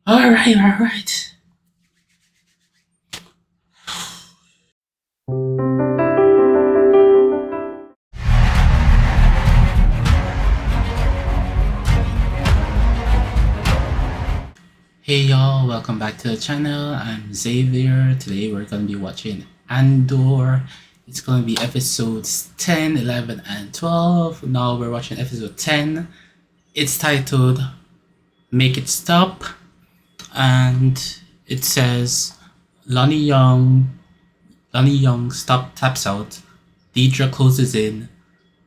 Alright. Hey y'all, welcome back to the channel. I'm Xavier. Today we're gonna be watching Andor. It's gonna be episodes 10, 11, and 12. Now we're watching episode 10. It's titled Make It Stop. And it says Lonnie Young taps out, Deidre closes in,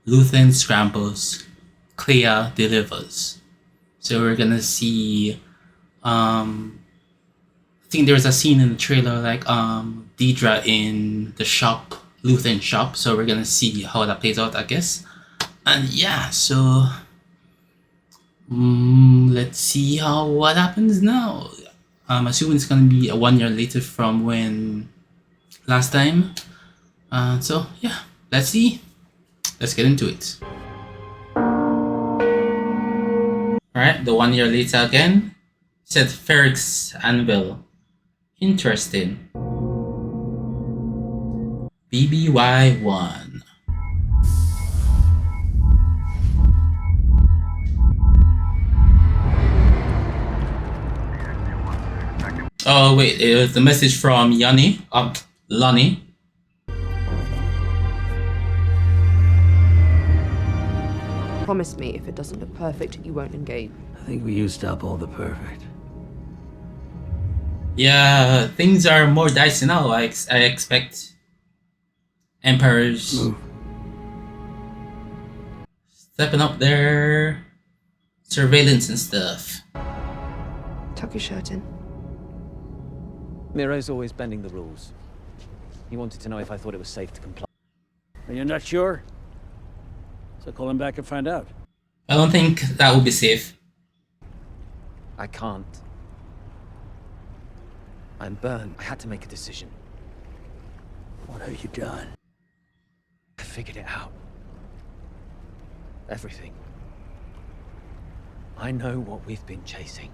Luthen scrambles, Clea delivers. So we're gonna see I think there's a scene in the trailer like Deidre in the shop, Luthen shop, so we're gonna see how that plays out, I guess. And yeah, so let's see what happens now. I'm assuming it's gonna be 1 year later from when last time. So yeah, let's see. Let's get into it. Alright, the 1 year later again. Said Ferrix Anvil. Interesting. BBY1. Oh wait, it was the message from Lonnie. Promise me if it doesn't look perfect, you won't engage. I think we used up all the perfect. Yeah, things are more dicey now. I expect Emperors stepping up their surveillance and stuff. Tuck your shirt in. Miro's always bending the rules. He wanted to know if I thought it was safe to comply. Are you not sure? So call him back and find out. I don't think that would be safe. I can't. I'm burned. I had to make a decision. What have you done? I figured it out. Everything. I know what we've been chasing.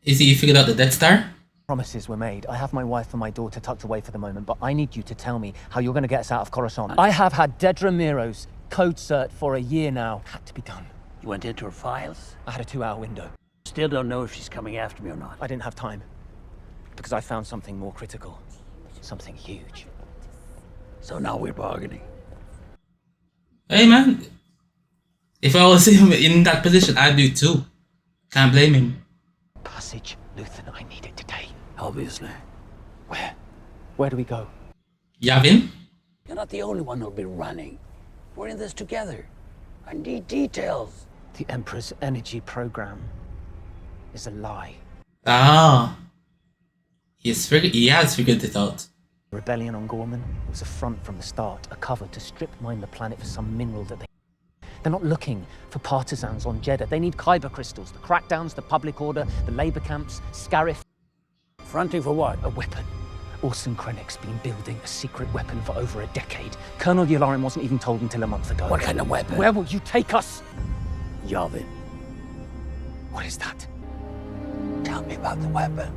Is he figured out the Death Star? Promises were made. I have my wife and my daughter tucked away for the moment, but I need you to tell me how you're going to get us out of Coruscant. I have had Dedra Miro's code cert for a year now. Had to be done. You went into her files? I had a 2-hour window. Still don't know if she's coming after me or not. I didn't have time. Because I found something more critical. Something huge. So now we're bargaining. Hey man, if I was in that position, I'd do too. Can't blame him. Passage, Luthen, I need it today. Obviously. Where? Where do we go? Yavin? You're not the only one who'll be running. We're in this together. I need details. The Emperor's energy program is a lie. Ah. He has figured it out. Rebellion on Gorman was a front from the start, a cover to strip mine the planet for some mineral that they're not looking for partisans on Jedha. They need Kyber crystals, the crackdowns, the public order, the labor camps, Scarif. Fronting for what? A weapon. Orson Krennic's been building a secret weapon for over a decade. Colonel Yularen wasn't even told until a month ago. What kind of weapon? Where will you take us? Yavin. What is that? Tell me about the weapon.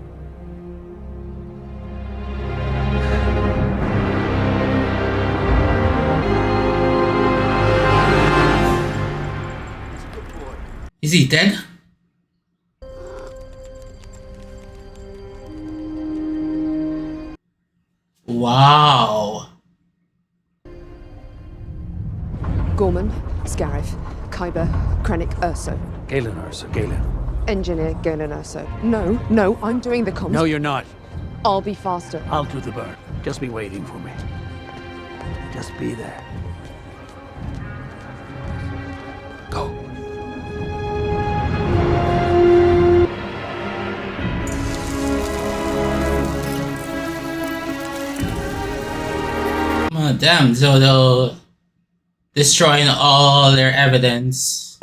Is he dead? Wow. Gorman, Scarif, Kyber, Krennic, Erso. Galen, Erso, Galen. Engineer Galen Erso. No, I'm doing the comms. No, you're not. I'll be faster. I'll do the burn. Just be waiting for me. Just be there. Go. Oh, damn, so they'll destroying all their evidence.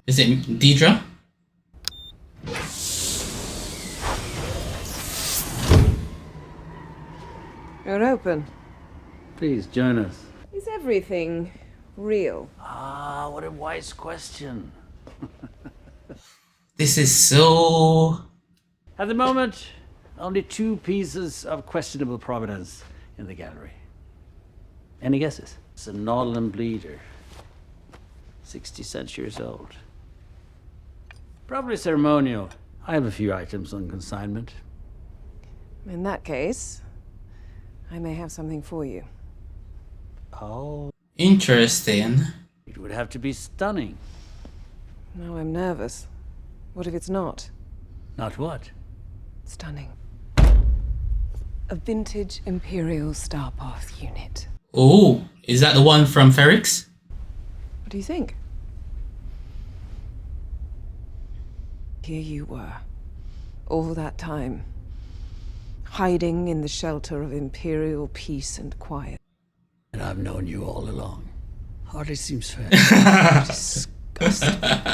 Is it Deidre? You're open. Please join us. Is everything real? Ah, what a wise question. This is so... At the moment, only 2 pieces of questionable provenance in the gallery. Any guesses? It's a Northern bleeder. 60 centuries old. Probably ceremonial. I have a few items on consignment. In that case, I may have something for you. Oh. interesting. It would have to be stunning. Now I'm nervous. What if it's not? Not what? Stunning. A vintage Imperial Starpath unit. Oh, is that the one from Ferrix? What do you think? Here you were, all that time, hiding in the shelter of Imperial peace and quiet. And I've known you all along. Hardly seems fair. Disgusting.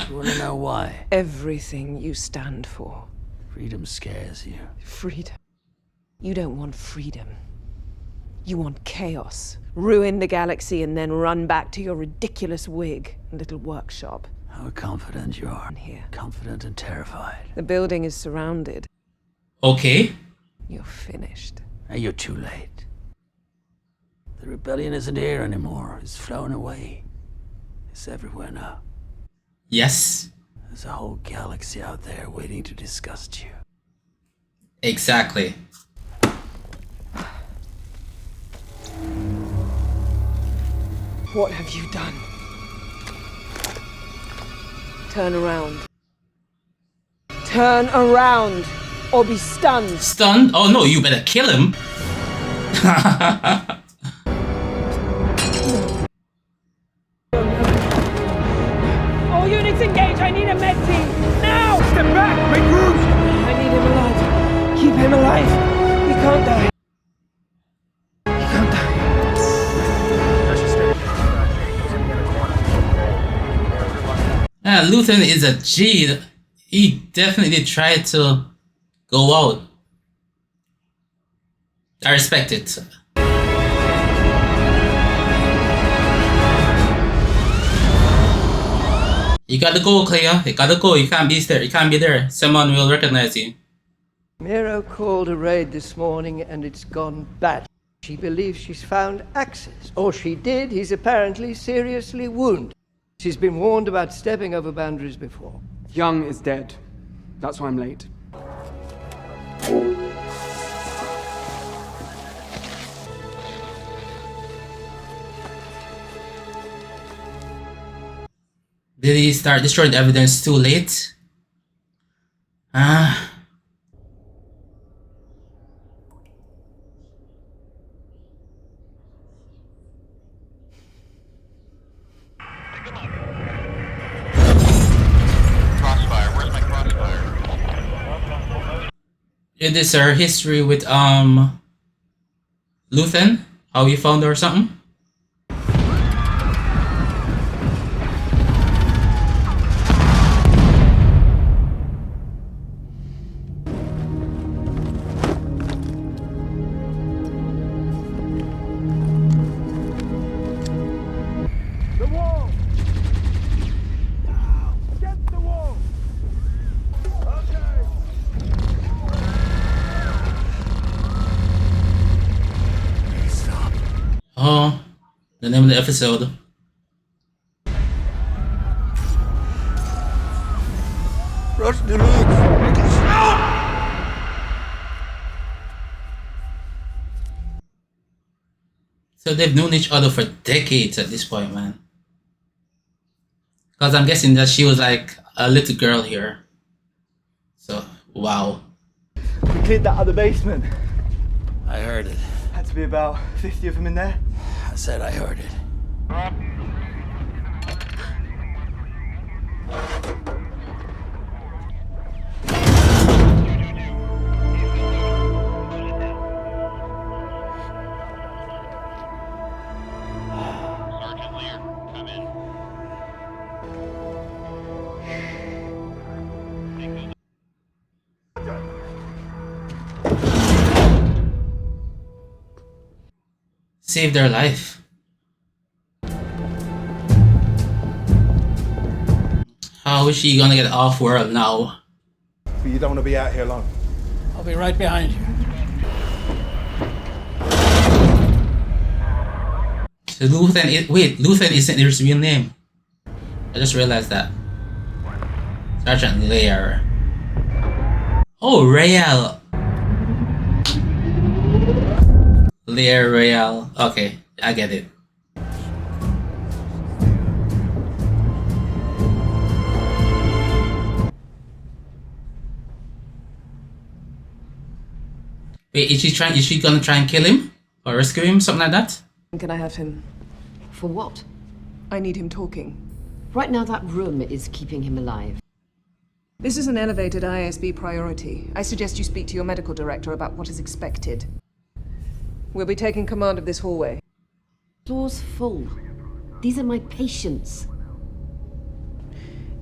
You want to know why? Everything you stand for. Freedom scares you. Freedom. You don't want freedom. You want chaos. Ruin the galaxy and then run back to your ridiculous wig and little workshop. How confident you are. Here. Confident and terrified. The building is surrounded. Okay. You're finished. And you're too late. The rebellion isn't here anymore. It's flown away. It's everywhere now. Yes. There's a whole galaxy out there waiting to disgust you. Exactly. What have you done? Turn around. Turn around, or be stunned. Stunned? Oh no, you better kill him. All units engage. I need a med team. Now! Step back! Make room! I need him alive. Keep him alive. He can't die. He can't die. Luthen is a G. He definitely tried to go out. I respect it. You gotta go, Clea. You gotta go. You can't be there. You can't be there. Someone will recognize you. Miro called a raid this morning and it's gone bad. She believes she's found access. Or she did. He's apparently seriously wounded. She's been warned about stepping over boundaries before. Young is dead. That's why I'm late. Did he start destroying the evidence too late? Ah. Crossfire, where's my crossfire? It is her history with Luthen, how he found her or something. Oh, the name of the episode. Rush the loot! So they've known each other for decades at this point, man. Because I'm guessing that she was like a little girl here. So, wow. We cleared that out of the basement. I heard it. Had to be about 50 of them in there. I said I heard it. Sergeant Lear, come in. Saved their life. How is she gonna get off world now? But you don't want to be out here long. I'll be right behind you. So Luthen isn't his real name. I just realized that. Sergeant Lair. Oh, Rael. Lair Rael. Okay, I get it. Wait, is she gonna try and kill him? Or rescue him? Something like that? Can I have him? For what? I need him talking. Right now that room is keeping him alive. This is an elevated ISB priority. I suggest you speak to your medical director about what is expected. We'll be taking command of this hallway. Floor's full. These are my patients.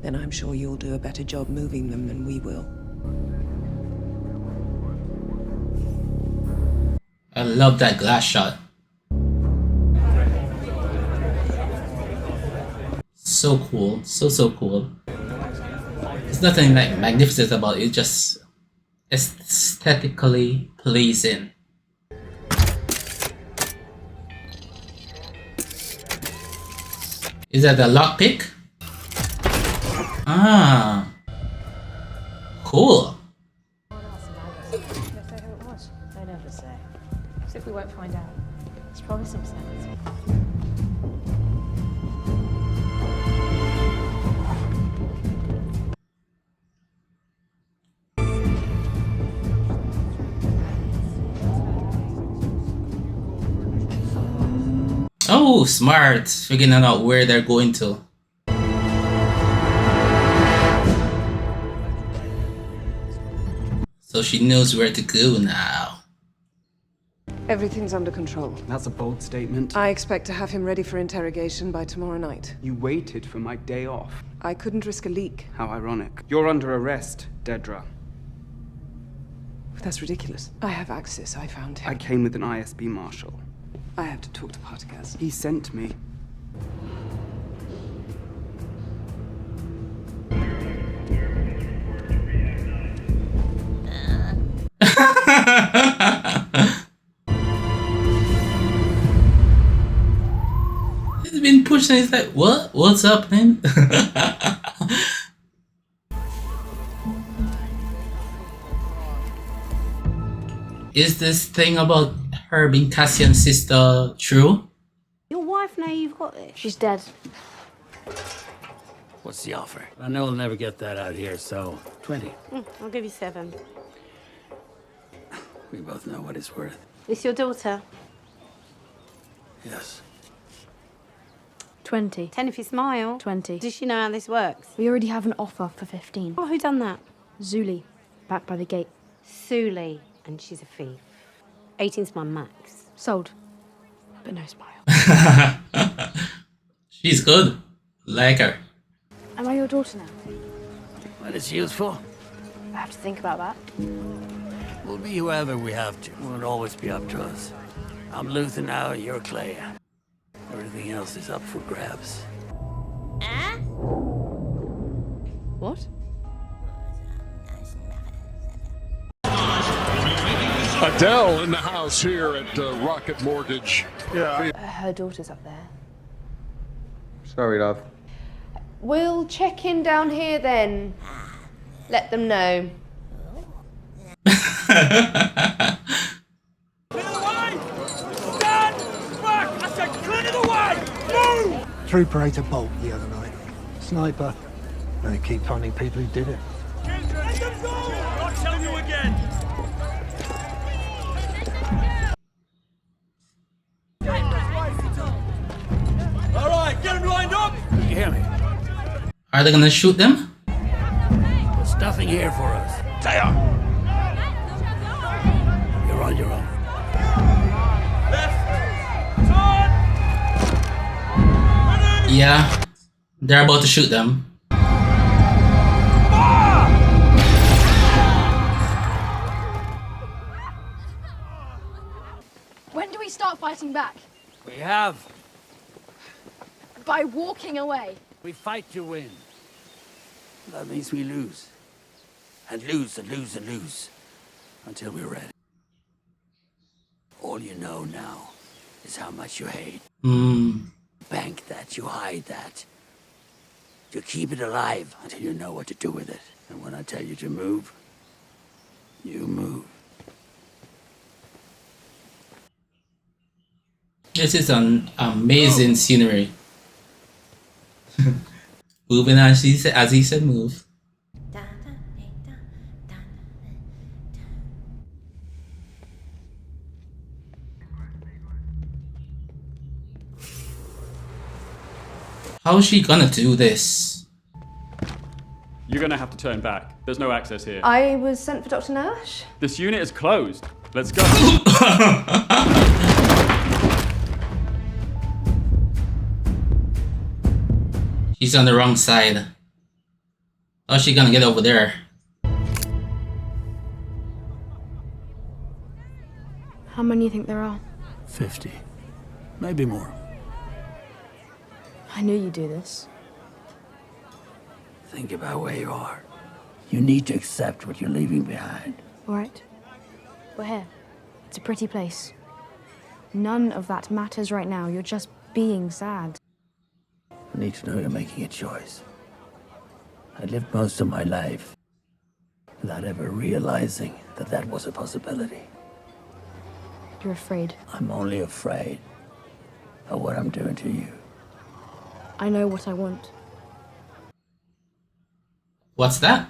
Then I'm sure you'll do a better job moving them than we will. I love that glass shot. So cool. So cool. There's nothing like magnificent about it, just aesthetically pleasing. Is that the lockpick? Ah. Cool. They never say. As if we won't find out. It's probably some sense. Oh, smart. Figuring out where they're going to. So she knows where to go now. Everything's under control. That's a bold statement. I expect to have him ready for interrogation by tomorrow night. You waited for my day off. I couldn't risk a leak. How ironic. You're under arrest, Dedra. That's ridiculous. I have access. I found him. I came with an ISB marshal. I have to talk to Partagaz. He sent me. He's been pushed and he's like, what? What's up, man? Is this thing about her being Cassian's sister true? Your wife now you've got this. She's dead. What's the offer? I know we'll never get that out here, so 20. I'll give you 7. We both know what it's worth. This your daughter? Yes. 20. 10 if you smile. 20. Does she know how this works? We already have an offer for 15. Oh, who done that? Zuli, back by the gate. Suli, and she's a thief. 18's my max. Sold. But no smile. She's good. Like her. Am I your daughter now? What is she used for? I have to think about that. We'll be whoever we have to. It won't always be up to us. I'm Luthen now, you're Clay. Everything else is up for grabs. What? Adele in the house here at Rocket Mortgage. Yeah. Her daughter's up there. Sorry, love. We'll check in down here then. Let them know. Threw Operator Bolt the other night. Sniper. They keep finding people who did it. Let them go! I'll tell you again! Alright, get them lined up! You hear me? Are they gonna shoot them? There's nothing here for us. There! You're on your own. Yeah. They're about to shoot them. When do we start fighting back? We have. By walking away. We fight to win. That means we lose. And lose and lose and lose. Until we're ready. All you know now is how much you hate. Bank that, you hide that. You keep it alive until you know what to do with it. And when I tell you to move, you move. This is an amazing scenery. Moving as he said, move. How is she gonna do this? You're gonna have to turn back. There's no access here. I was sent for Dr. Nash. This unit is closed. Let's go. She's on the wrong side. How's she gonna get over there? How many do you think there are? 50. Maybe more. I knew you'd do this. Think about where you are. You need to accept what you're leaving behind. All right. We're here. It's a pretty place. None of that matters right now. You're just being sad. I need to know you're making a choice. I lived most of my life without ever realizing that that was a possibility. You're afraid. I'm only afraid of what I'm doing to you. I know what I want. What's that?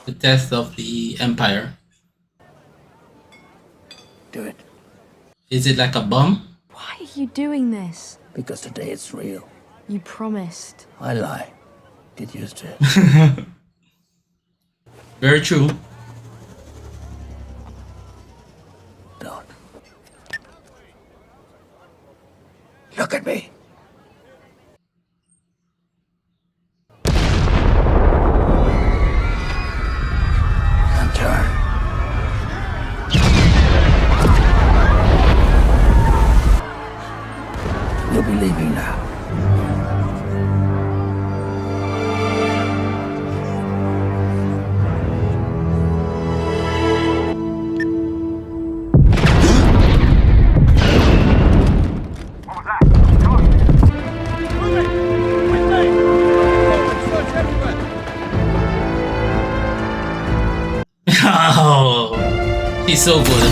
The death of the Empire. Do it. Is it like a bomb? Why are you doing this? Because today it's real. You promised. I lie. Get used to it. Very true. Don't. Look at me. You'll be leaving now. Oh, he's so good.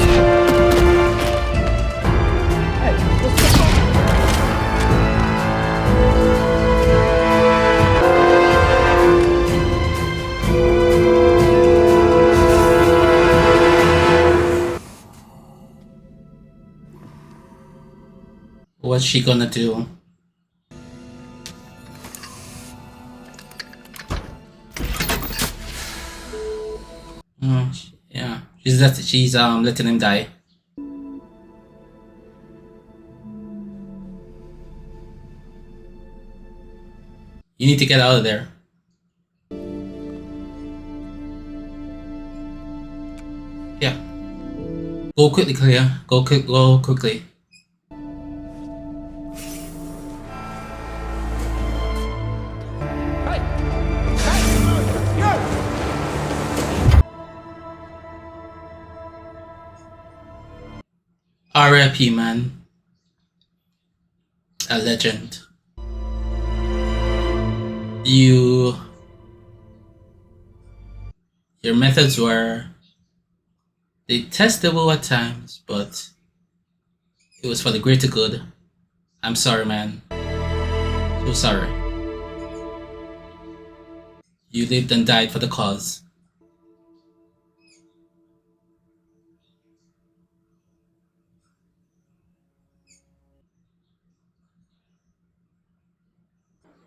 What's she gonna do? Yeah, she's letting him die. You need to get out of there. Yeah. Go quickly, Clea. Go quickly. R.I.P. man. A legend. Your methods were detestable at times, but it was for the greater good. I'm sorry, man. So sorry. You lived and died for the cause.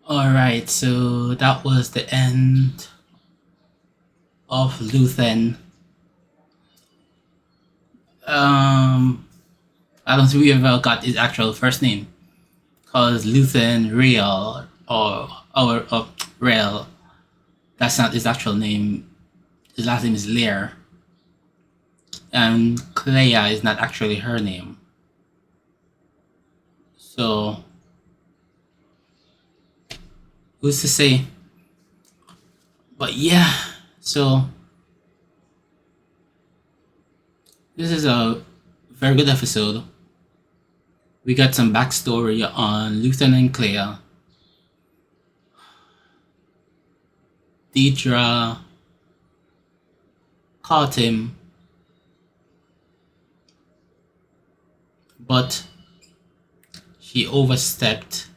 Alright, so that was the end of Luthen. I don't think we ever got his actual first name, cause Luthen Rael or Rael, that's not his actual name. His last name is Lear, and Clea is not actually her name. So who's to say But yeah, so this is a very good episode. We got some backstory on Luthen and Clea. Deidre caught him, but she overstepped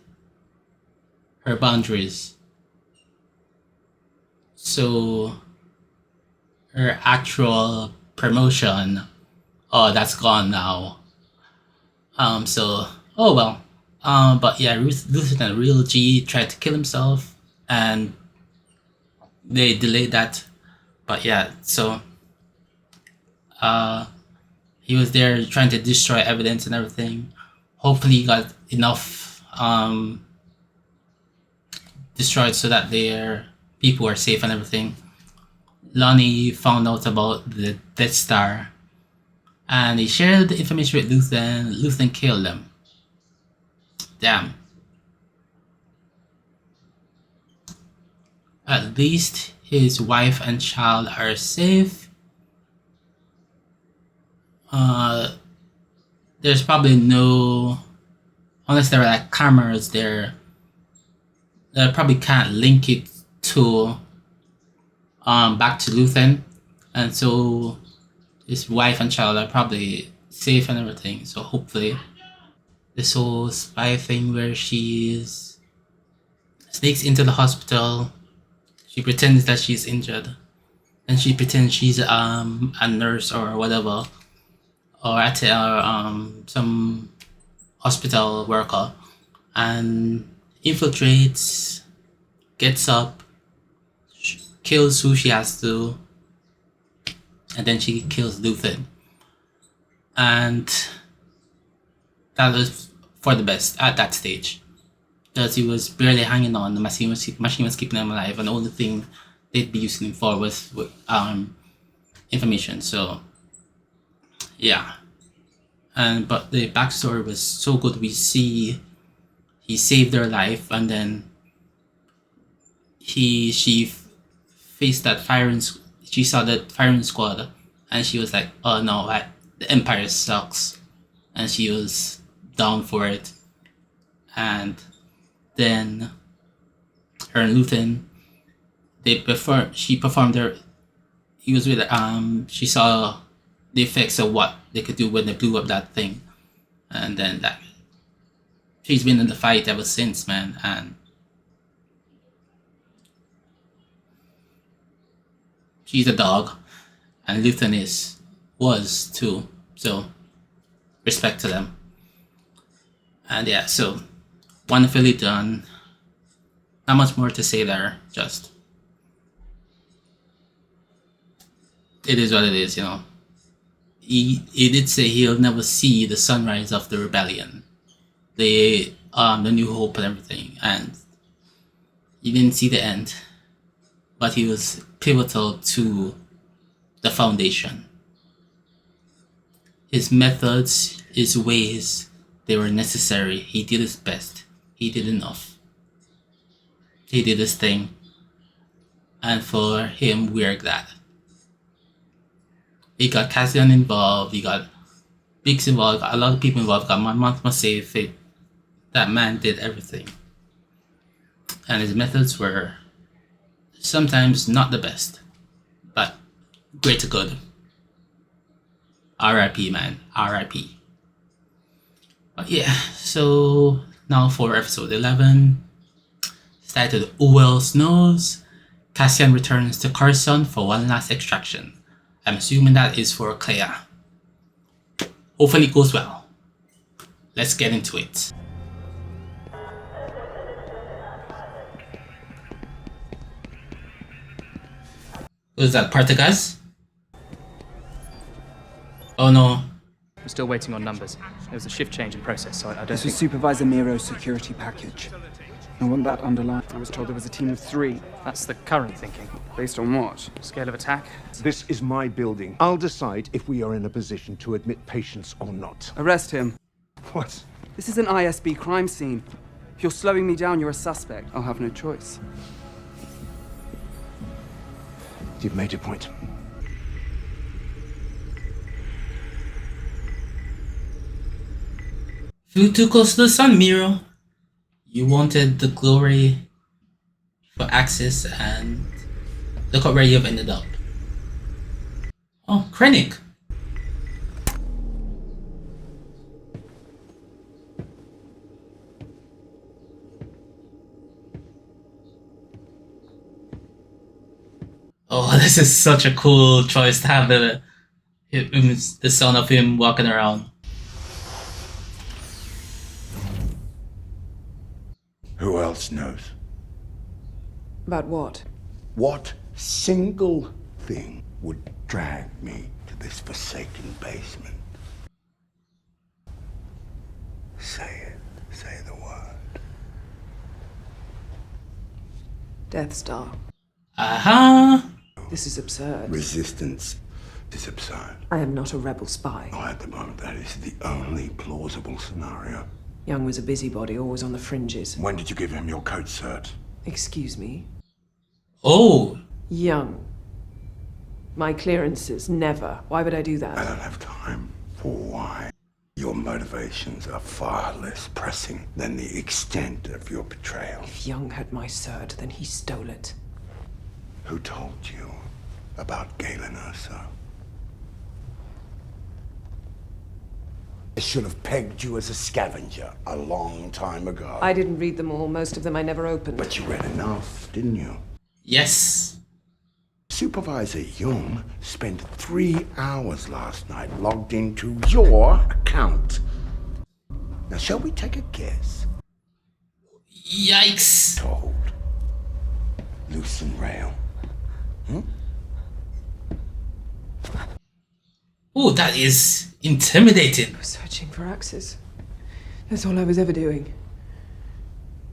her boundaries. So her actual promotion, oh, that's gone now. Oh well. But yeah, Luthen, a real G, tried to kill himself, and they delayed that. But yeah, so he was there trying to destroy evidence and everything. Hopefully he got enough destroyed so that their people are safe and everything. Lonnie found out about the Death Star, and he shared the information with Luthen. Luthen killed them. Damn. At least his wife and child are safe. There's probably no, unless there are like cameras there, they probably can't link it to back to Luthen, and so his wife and child are probably safe and everything. So hopefully, this whole spy thing where she sneaks into the hospital, she pretends that she's injured, and she pretends she's a nurse or whatever, or at some hospital worker, and infiltrates, gets up, kills who she has to, and then she kills Luthen. And that was for the best at that stage, because he was barely hanging on. The machine was keeping him alive, and the only thing they'd be using him for was information. So yeah, but the backstory was so good. We see he saved her life, and then she faced that she saw that firing squad, and she was like, oh no, the Empire sucks, and she was down for it. And then her and Luthen, she performed her, he was with she saw the effects of what they could do when they blew up that thing, and then that she's been in the fight ever since, man. And she's a dog, and Luthen was too, so respect to them. And yeah, so wonderfully done. Not much more to say there, just it is what it is, you know. He did say he'll never see the sunrise of the rebellion, the New Hope and everything, and he didn't see the end, but he was pivotal to the foundation. His methods, his ways, they were necessary. He did his best. He did enough. He did his thing, and for him, we're glad. He got Cassian involved, he got Biggs involved, got a lot of people involved, got must say that man did everything. And his methods were sometimes not the best, but great to good. R.I.P. man, R.I.P. But yeah, so now for episode 11, titled Who Else Knows? Cassian returns to Coruscant for one last extraction. I'm assuming that is for Clea. Hopefully it goes well. Let's get into it. Was that Partagas? Oh no. We're still waiting on numbers. There was a shift change in process, so I don't This think... was Supervisor Miro's security package. I want that underlined. I was told there was a team of 3. That's the current thinking. Based on what? Scale of attack? This is my building. I'll decide if we are in a position to admit patients or not. Arrest him. What? This is an ISB crime scene. If you're slowing me down, you're a suspect. I'll have no choice. You've made your point. Flew too close to the sun, Miro. You wanted the glory for Axis, and look at where you've ended up. Oh, Krennic. Oh, this is such a cool choice to have the son of him walking around. Who else knows? About what? What single thing would drag me to this forsaken basement? Say it. Say the word. Death Star. Uh-huh. This is absurd. Resistance is absurd. I am not a rebel spy. Oh, at the moment, that is the only plausible scenario. Young was a busybody, always on the fringes. When did you give him your code cert? Excuse me? Oh. Young. My clearances, never. Why would I do that? I don't have time for why. Your motivations are far less pressing than the extent of your betrayal. If Young had my cert, then he stole it. Who told you about Galen Erso? I should have pegged you as a scavenger a long time ago. I didn't read them all. Most of them I never opened. But you read enough, didn't you? Yes. Supervisor Young spent 3 hours last night logged into your account. Now, shall we take a guess? Yikes. Told. Luthen Rael. Oh, that is intimidating. I was searching for Axis. That's all I was ever doing.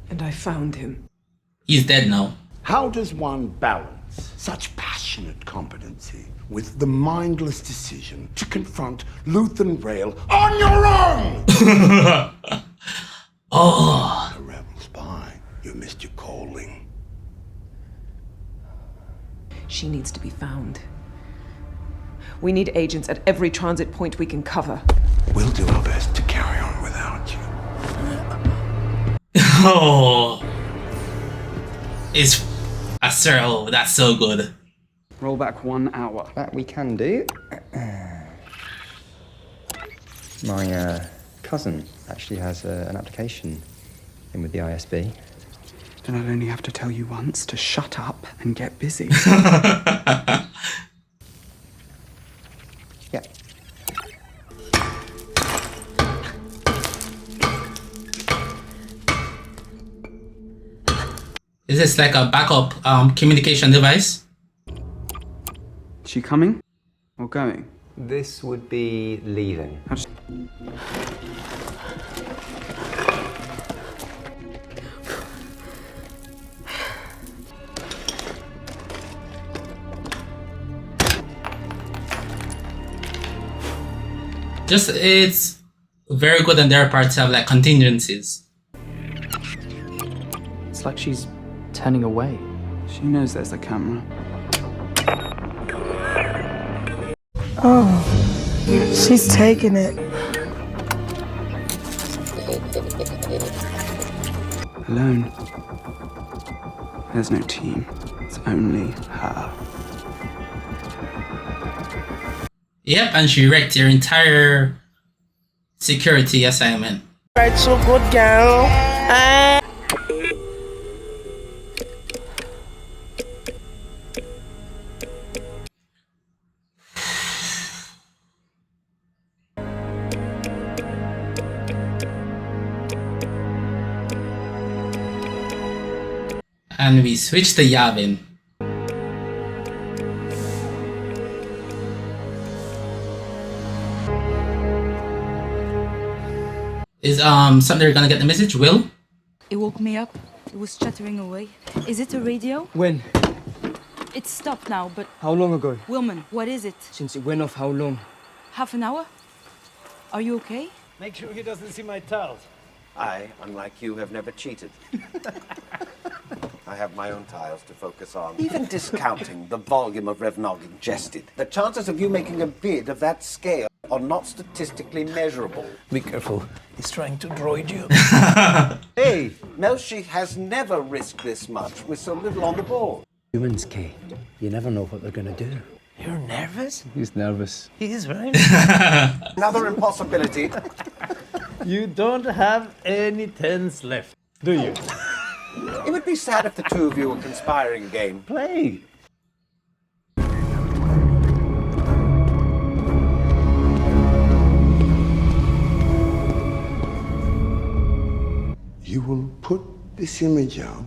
And I found him. He's dead now. How does one balance such passionate competency with the mindless decision to confront Luthen Rael on your own? Oh. A rebel spy. You missed your calling. She needs to be found. We need agents at every transit point we can cover. We'll do our best to carry on without you. Oh. It's a Cyril. That's so good. Roll back 1 hour. That we can do. My cousin actually has an application in with the ISB. Then I'll only have to tell you once to shut up and get busy. Yeah. Is this like a backup communication device? Is she coming or going? This would be leaving. Just, it's very good on their part to have like contingencies. It's like she's turning away. She knows there's a camera. Oh, she's taking it. Alone. There's no team. It's only her. Yep, and she wrecked your entire security assignment. Right, so good girl. And we switch to Yavin. Is something they're gonna get the message? Will? It woke me up. It was chattering away. Is it a radio? When? It's stopped now, but... How long ago? Wilman, what is it? Since it went off, how long? Half an hour? Are you okay? Make sure he doesn't see my towels. I, unlike you, have never cheated. I have my own tiles to focus on. Even discounting the volume of Revnog ingested, the chances of you making a bid of that scale are not statistically measurable. Be careful. He's trying to droid you. Hey, Melshi has never risked this much with so little on the board. Humans, Kay. You never know what they're gonna do. You're nervous? He's nervous. He is, right? Another impossibility. You don't have any tens left, do you? It would be sad if the two of you were conspiring again. Play. You will put this image out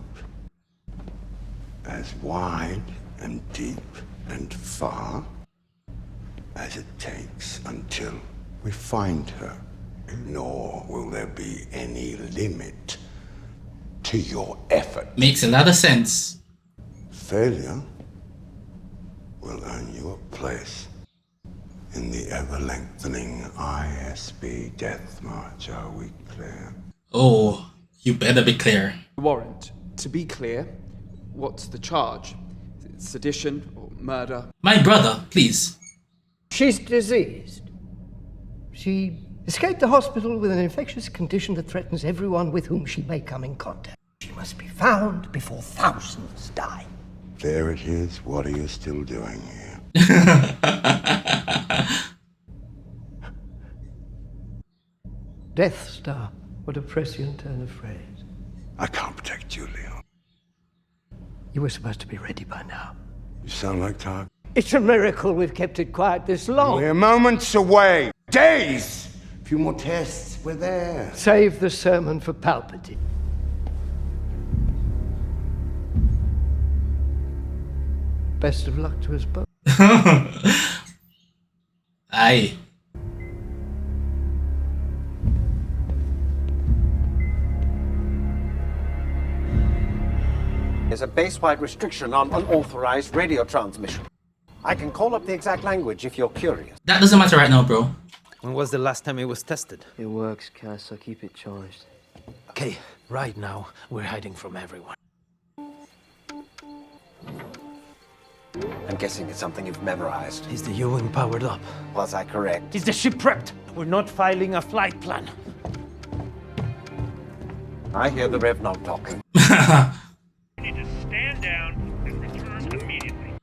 as wide and deep and far as it takes until we find her. Nor will there be any limit to your effort. Makes a lot of sense. Failure will earn you a place in the ever-lengthening ISB death march. Are we clear? Oh, you better be clear. Warrant. To be clear, what's the charge? Sedition or murder? My brother, please. She's diseased. She escaped the hospital with an infectious condition that threatens everyone with whom she may come in contact. She must be found before thousands die. There it is. What are you still doing here? Death Star. What a prescient turn of phrase. I can't protect you, Leon. You were supposed to be ready by now. You sound like Tark. It's a miracle we've kept it quiet this long. We're moments away. Days! A few more tests. We're there. Save the sermon for Palpatine. Best of luck to us both. Aye. There's a base-wide restriction on unauthorized radio transmission. I can call up the exact language if you're curious. That doesn't matter right now, bro. When was the last time it was tested? It works, Cass, so keep it charged. Okay, right now, we're hiding from everyone. I'm guessing it's something you've memorized. Is the U-wing powered up? Was I correct? Is the ship prepped? We're not filing a flight plan. I hear the Revnog talking. You need to stand down and return immediately.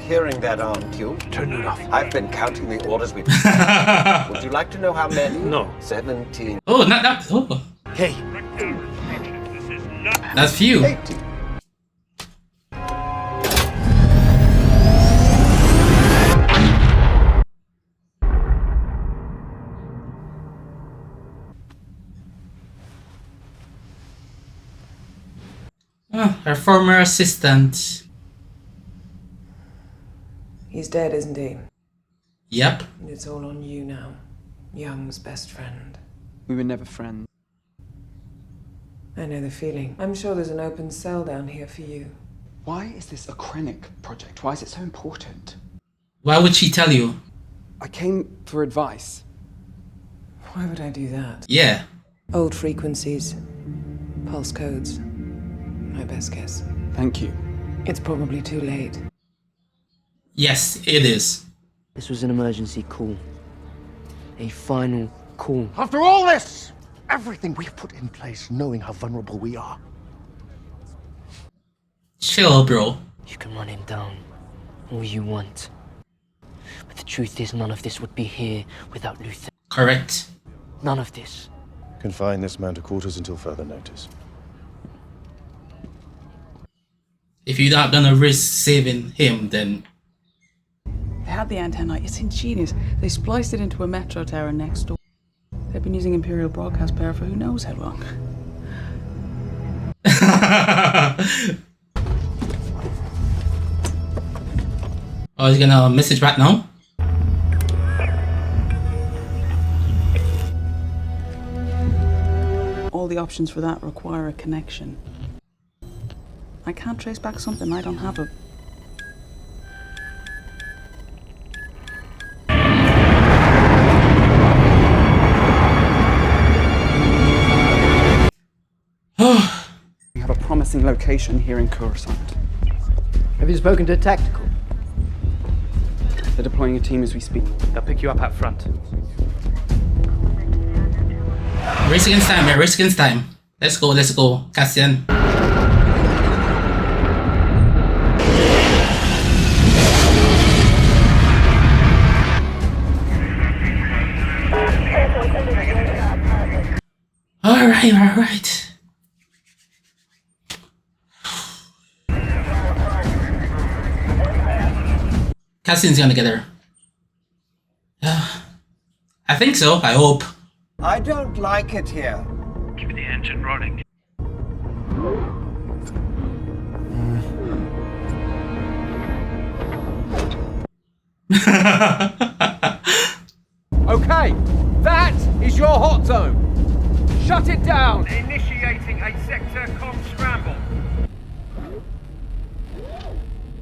Hearing that on cue. Turn it off. I've been counting the orders we've Would you like to know how many? No. 17. Oh, not that. Oh. Hey. This is not. That's few. 80. Her former assistant. He's dead, isn't he? Yep. It's all on you now. Young's best friend. We were never friends. I know the feeling. I'm sure there's an open cell down here for you. Why is this a Krennic project? Why is it so important? Why would she tell you? I came for advice. Why would I do that? Yeah. Old frequencies. Pulse codes. My best guess. Thank you. It's probably too late. Yes, it is. This was an emergency call. A final call. After all this, everything we've put in place, knowing how vulnerable we are. Chill, bro. You can run him down all you want. But the truth is, none of this would be here without Luthen. Correct. None of this. Confine this man to quarters until further notice. If you're not gonna risk saving him, then... They had the antenna. It's ingenious. They spliced it into a metro tower next door. They've been using Imperial broadcast power for who knows how long. Oh, he's gonna message right now? All the options for that require a connection. I can't trace back something I don't have a... We have a promise passing location here in Coruscant. Have you spoken to Tactical? They're deploying a team as we speak. They'll pick you up out front. Race against time, yeah, race against time. Let's go, Cassian. Alright. Cassian's gonna get her. I think so, I hope. I don't like it here. Keep the engine running. Okay, that is your hot zone. Shut it down. Initiating a sector comm scramble.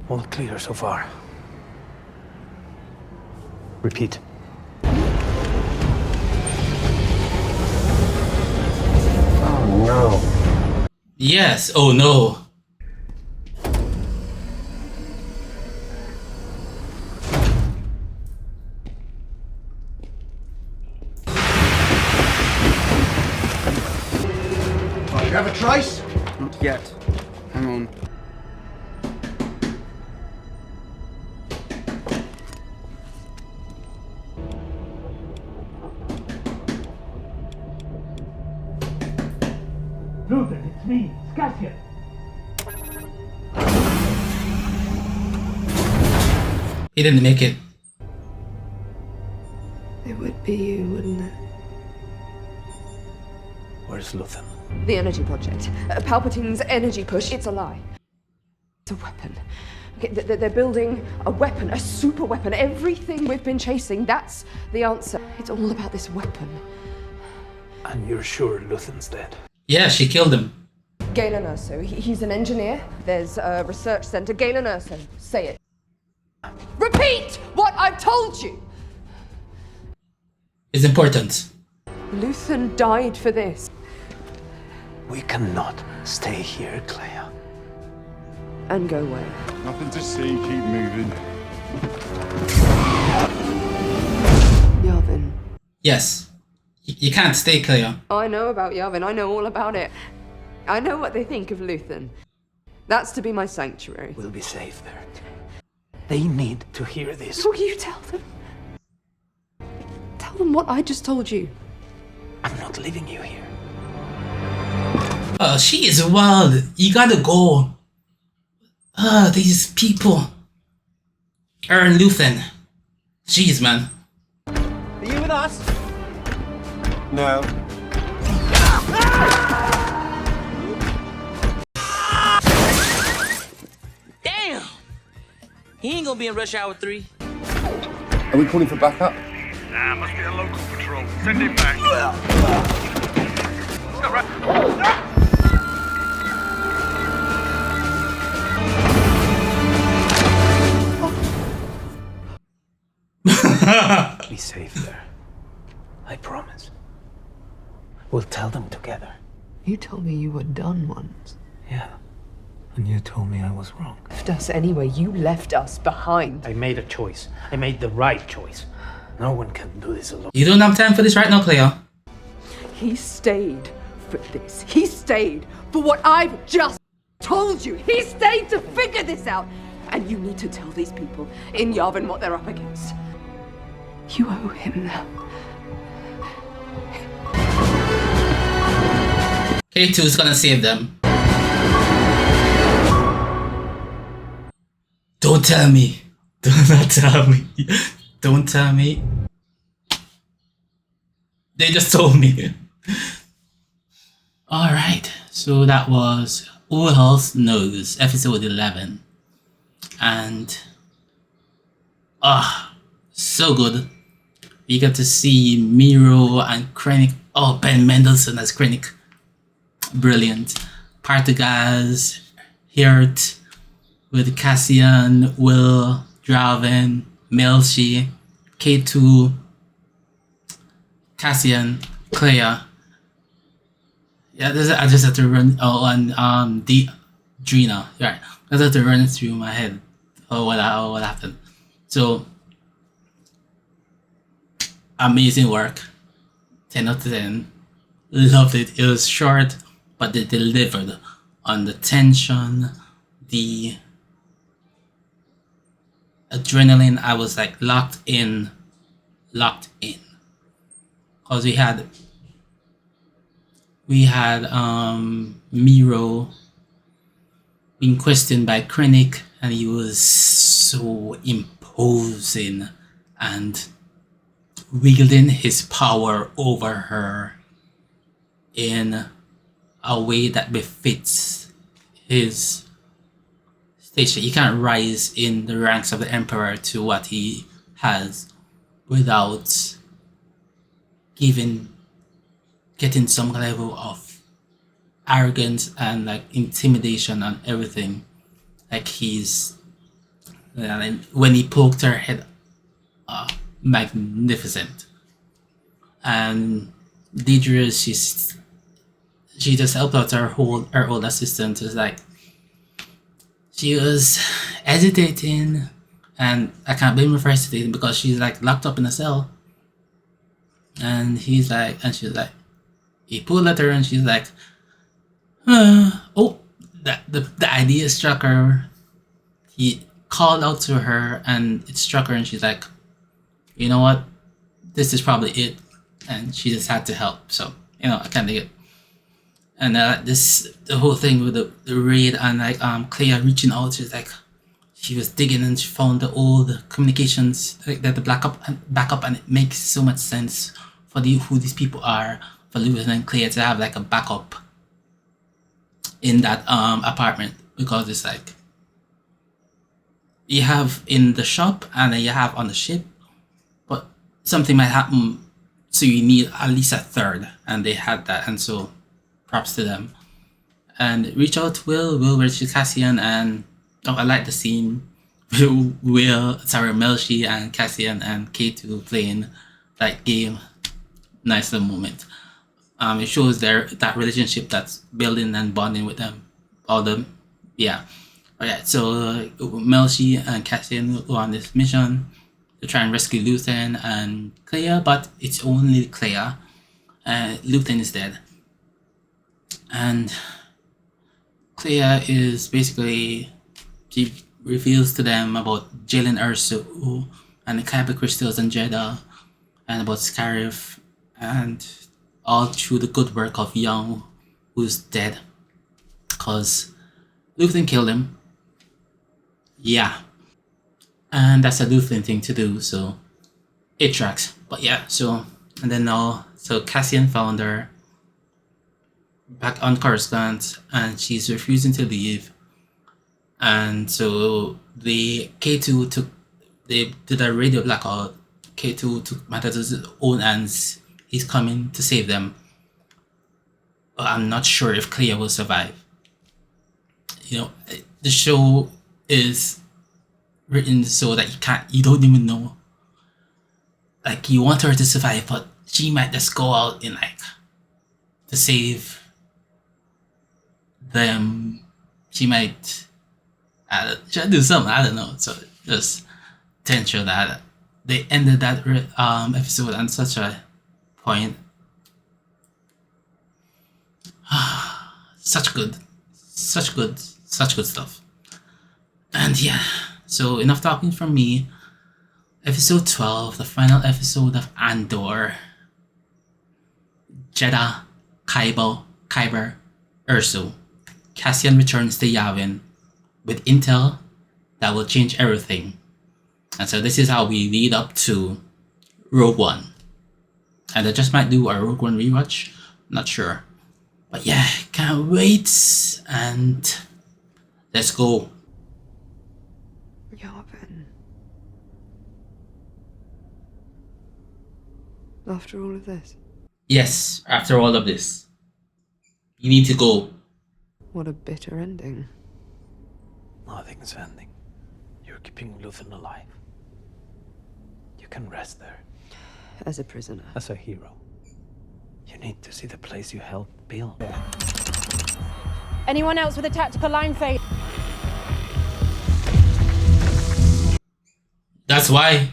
All clear so far. Repeat. Oh no. Yes, oh no. You have a trace? Not yet. Hang on. Luthen, it's me, Cassian. He didn't make it. It would be you, wouldn't it? Where's Luthen? The energy project. Palpatine's energy push. It's a lie. It's a weapon. Okay, they're building a weapon, a super weapon. Everything we've been chasing, that's the answer. It's all about this weapon. And you're sure Luthen's dead? Yeah, she killed him. Galen Erso. He's an engineer. There's a research center. Galen Erso. Say it. Repeat what I've told you! It's important. Luthen died for this. We cannot stay here, Clea. And go away. Nothing to see, keep moving. Yavin. Yes. You can't stay clear. I know about Yavin. I know all about it. I know what they think of Luthen. That's to be my sanctuary. We'll be safe there. They need to hear this. Will you tell them? Tell them what I just told you. I'm not leaving you here. She is wild. You gotta go. These people. And Luthen. Jeez, man. Are you with us? No. Damn! He ain't gonna be in rush hour 3. Are we calling for backup? Nah, must be a local patrol. Send him back. Be safe there. I promise. We'll tell them together. You told me you were done once. Yeah. And you told me I was wrong. Left us anyway. You left us behind. I made a choice. I made the right choice. No one can do this alone. You don't have time for this right now, Clea. He stayed for this. He stayed for what I've just told you. He stayed to figure this out. And you need to tell these people in Yavin what they're up against. You owe him that. K2 is gonna save them. Don't tell me. Do not tell me. Don't tell me. They just told me. Alright, so that was Who Else Knows, episode 11. And so good. You get to see Miro and Krennic. Oh, Ben Mendelsohn as Krennic. Brilliant. Partagaz, Hirt, with Cassian, Will, Draven, Melshi, K2, Cassian, Clea. Yeah, I just have to run the Drina. Right, I just have to run it through my head. What happened? So amazing work. 10 out of 10. Loved it. It was short, but they delivered on the tension, the adrenaline. I was like locked in. Because we had Miro being questioned by Krennic, and he was so imposing and wielding his power over her in a way that befits his station. He can't rise in the ranks of the Emperor to what he has without getting some level of arrogance and like intimidation on everything. Like when he poked her head, magnificent. And Deidre, she just helped out her old assistant. It's like she was hesitating, and I can't blame her for hesitating because she's like locked up in a cell. And she's like, he pulled at her, and she's like, the idea struck her. He called out to her, and it struck her, and she's like, you know what, this is probably it. And she just had to help. So, I can't take it. And the whole thing with the raid and like Clea reaching out, she was digging and she found the old communications, like the backup, and it makes so much sense for who these people are, for Luthen and Clea to have like a backup in that apartment, because it's like you have in the shop and then you have on the ship, but something might happen, so you need at least a third, and they had that, and so props to them. And reach out to Will reach Cassian, and I like the scene with Melshi and Cassian and K2 playing that game. Nice little moment. It shows that relationship that's building and bonding with them. Alright, so Melshi and Cassian go on this mission to try and rescue Luthen and Clea, but it's only Clea. Luthen is dead. And Clea is basically, she reveals to them about Jill and Erso and the Kyber crystals and Jedha, and about Scarif, and all through the good work of Young, who's dead because Luthen killed him. Yeah, and that's a Luthen thing to do, so it tracks. But yeah, so Cassian found her back on Coruscant, and she's refusing to leave. And so the K2 they did a radio blackout. K2 took matters in his own hands. He's coming to save them, but I'm not sure if Clea will survive. The show is written so that you don't even know. Like, you want her to survive, but she might just go out in to save them. She might do something, I don't know. So just tension that they ended that episode on such a point. Such good stuff. And yeah, so enough talking from me. Episode 12, the final episode of Andor. Jedha, Kyber, Erso. Cassian returns to Yavin with intel that will change everything. And so this is how we lead up to Rogue One. And I just might do a Rogue One rewatch. Not sure. But yeah, can't wait. And let's go. Yavin. After all of this? Yes, after all of this. You need to go. What a bitter ending. Nothing's ending. You're keeping Luthen alive. You can rest there. As a prisoner. As a hero. You need to see the place you helped build. Anyone else with a tactical line fade? That's why.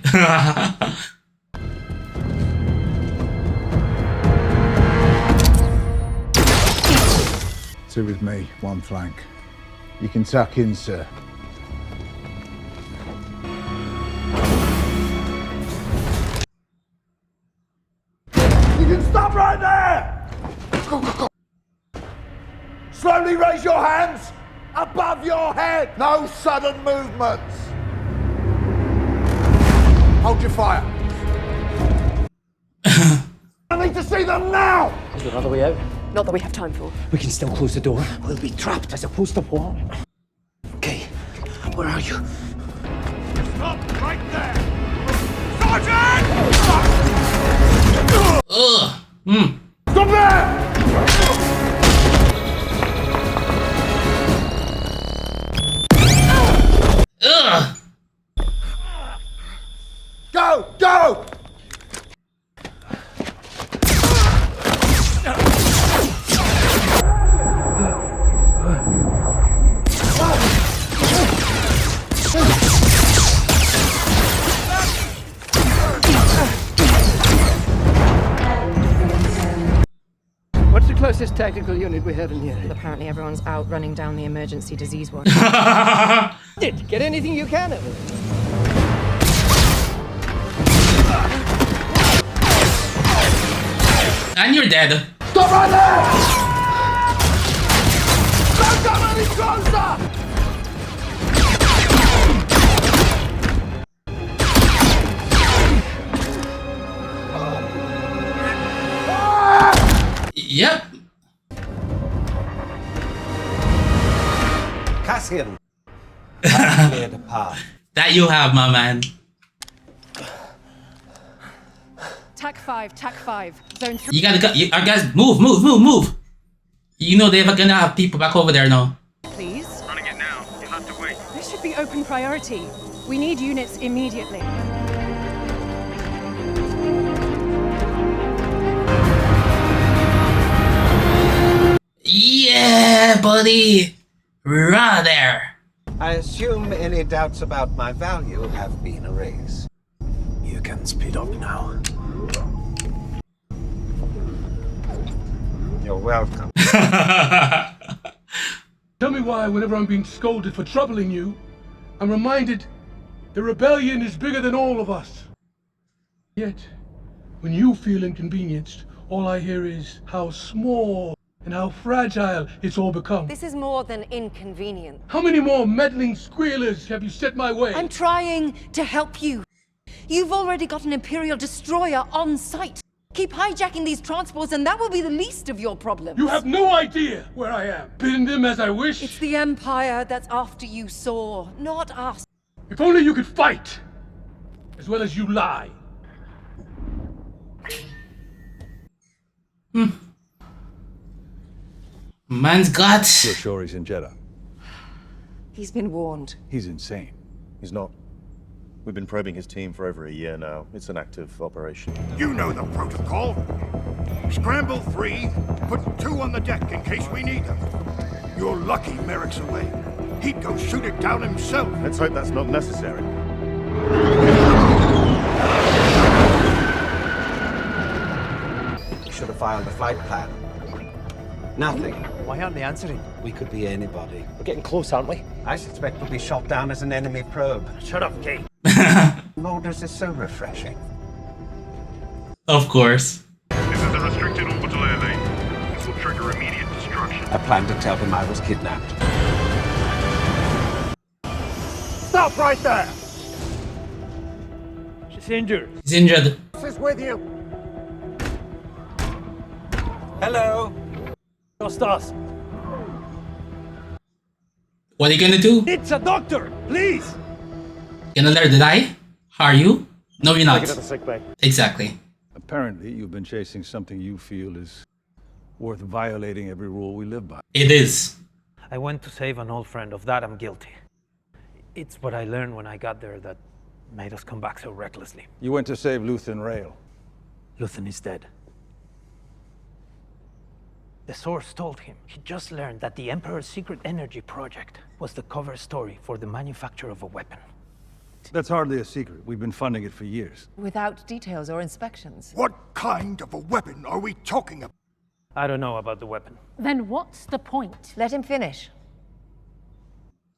Two with me, one flank. You can tuck in, sir. You can stop right there! Go, go, go. Slowly raise your hands above your head. No sudden movements. Hold your fire. I need to see them now! Is there another way out? Not that we have time for. We can still close the door. We'll be trapped as opposed to what? Okay, where are you? Stop right there! Sergeant! Stop there! Go! Go! What's the closest tactical unit we have in here? Apparently everyone's out running down the emergency disease ward. Get anything you can of it. And you're dead. Stop right there! Don't come any closer! Yep. Cassian. I've cleared a path. That you have, my man. TAC 5. Zone 3. You gotta go. Guys, move. You know they're gonna have people back over there now. Please. Running it now. You'll have to wait. This should be open priority. We need units immediately. Yeah, buddy. Right there. I assume any doubts about my value have been erased. You can speed up now. You're welcome. Tell me why, whenever I'm being scolded for troubling you, I'm reminded the rebellion is bigger than all of us. Yet, when you feel inconvenienced, all I hear is how small and how fragile it's all become. This is more than inconvenient. How many more meddling squealers have you set my way? I'm trying to help you. You've already got an Imperial destroyer on site. Keep hijacking these transports and that will be the least of your problems. You have no idea where I am. Bend them as I wish. It's the Empire that's after you, Saw, not us. If only you could fight, as well as you lie. Man's got. You're sure he's in Jedha? He's been warned. He's insane. He's not. We've been probing his team for over a year now. It's an active operation. You know the protocol. Scramble 3, put 2 on the deck in case we need them. You're lucky Merrick's away. He'd go shoot it down himself. Let's hope that's not necessary. You should have filed a flight plan. Nothing. Why aren't they answering? We could be anybody. We're getting close, aren't we? I suspect we'll be shot down as an enemy probe. Shut up, Kate. Molders is so refreshing. Of course. This is a restricted orbital air lane. This will trigger immediate destruction. I planned to tell him I was kidnapped. Stop right there! She's injured. He's injured. This is with you. Hello. Just us. What are you gonna do? It's a doctor, please. Gonna let her die? Are you? No, you're not. Take it to the sick bay. Exactly. Apparently, you've been chasing something you feel is worth violating every rule we live by. It is. I went to save an old friend. Of that, I'm guilty. It's what I learned when I got there that made us come back so recklessly. You went to save Luthen Rael. Luthen is dead. The source told him he just learned that the Emperor's secret energy project was the cover story for the manufacture of a weapon. That's hardly a secret. We've been funding it for years. Without details or inspections. What kind of a weapon are we talking about? I don't know about the weapon. Then what's the point? Let him finish.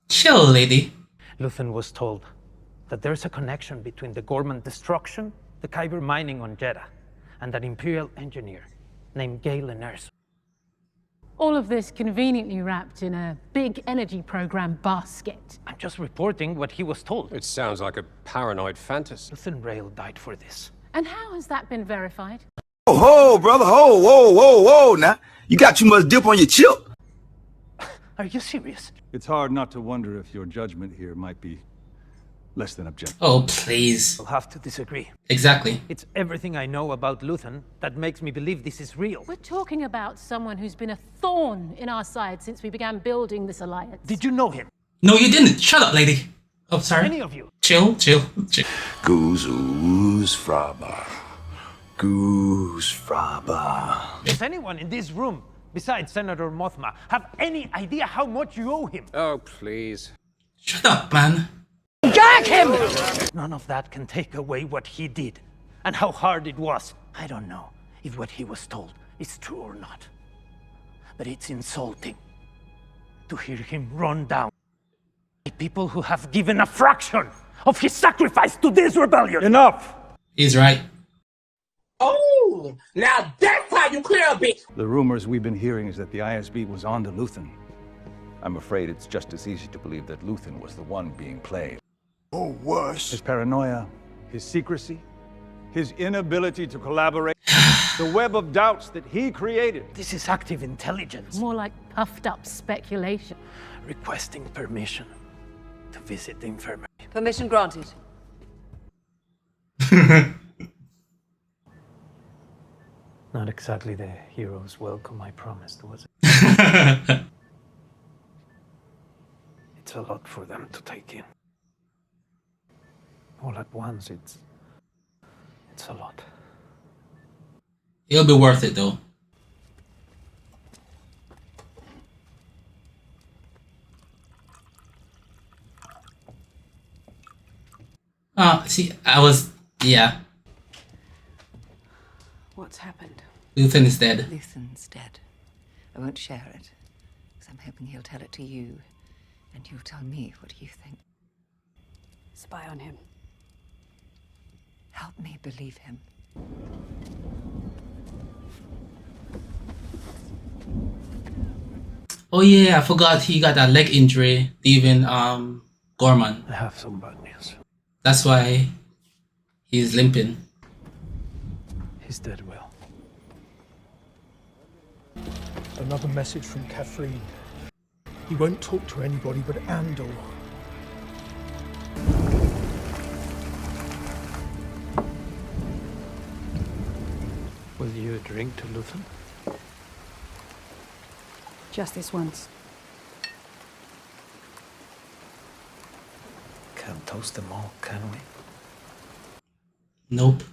Chill, lady. Luthen was told that there's a connection between the Gorman destruction, the Kyber mining on Jedha, and an Imperial engineer named Galen Erso. All of this conveniently wrapped in a big energy program basket. I'm just reporting what he was told. It sounds like a paranoid fantasy. Luthen Rael died for this. And how has that been verified? Oh, ho, brother, ho, whoa, whoa, whoa, now. You got too much dip on your chip. Are you serious? It's hard not to wonder if your judgment here might be less than objective. Oh, please. I'll have to disagree. Exactly. It's everything I know about Luthen that makes me believe this is real. We're talking about someone who's been a thorn in our side since we began building this alliance. Did you know him? No, you didn't. Shut up, lady. Oh, sorry. Any of you? Chill, chill, chill. Goose fraba. Goose fraba. Does anyone in this room, besides Senator Mothma, have any idea how much you owe him? Oh, please. Shut up, man. Gag him! None of that can take away what he did and how hard it was. I don't know if what he was told is true or not, but it's insulting to hear him run down by people who have given a fraction of his sacrifice to this rebellion. Enough! He's right. Oh, now that's how you clear a bitch. The rumors we've been hearing is that the ISB was on to Luthen. I'm afraid it's just as easy to believe that Luthen was the one being played. Or worse. His paranoia, his secrecy, his inability to collaborate, the web of doubts that he created. This is active intelligence. More like puffed up speculation. Requesting permission to visit the infirmary. Permission granted. Not exactly the hero's welcome I promised, was it? It's a lot for them to take in. All at once, it's a lot. It'll be worth it, though. See, yeah. What's happened? Luthen is dead. Luthen's dead. I won't share it, because I'm hoping he'll tell it to you, and you'll tell me what you think. Spy on him. Help me believe him. Oh yeah, I forgot he got that leg injury, leaving Gorman. I have some bad news. That's why he's limping. He's dead, Will. Another message from Kathleen. He won't talk to anybody but Andor. Will you drink to Luthen? Just this once. Can't toast them all, can we? Nope.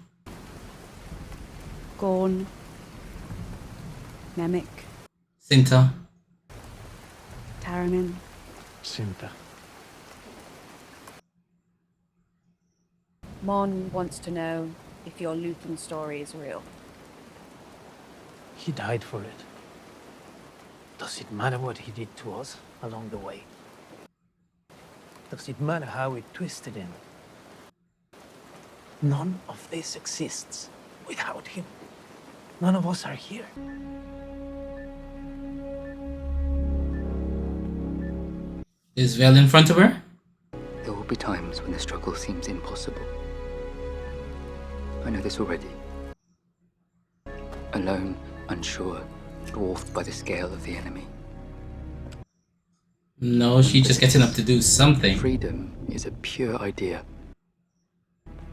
Gorn. Nemik. Cinta. Taramin. Cinta. Mon wants to know if your Luthen story is real. He died for it. Does it matter what he did to us along the way? Does it matter how it twisted him? None of this exists without him. None of us are here. Is Vel in front of her? There will be times when the struggle seems impossible. I know this already. Alone, unsure, dwarfed by the scale of the enemy. No, she's just getting up to do something. Freedom is a pure idea.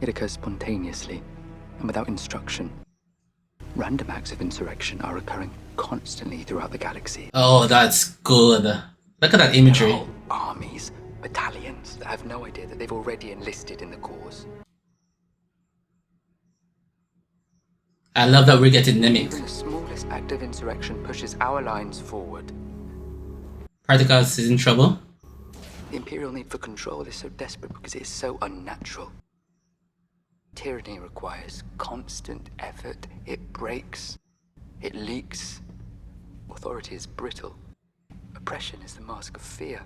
It occurs spontaneously and without instruction. Random acts of insurrection are occurring constantly throughout the galaxy. Oh, that's good. Look at that imagery. Whole armies, battalions that have no idea that they've already enlisted in the cause. I love that we're getting Nimic. Even the smallest act of insurrection pushes our lines forward. Particles is in trouble. The Imperial need for control is so desperate because it is so unnatural. Tyranny requires constant effort. It breaks. It leaks. Authority is brittle. Oppression is the mask of fear.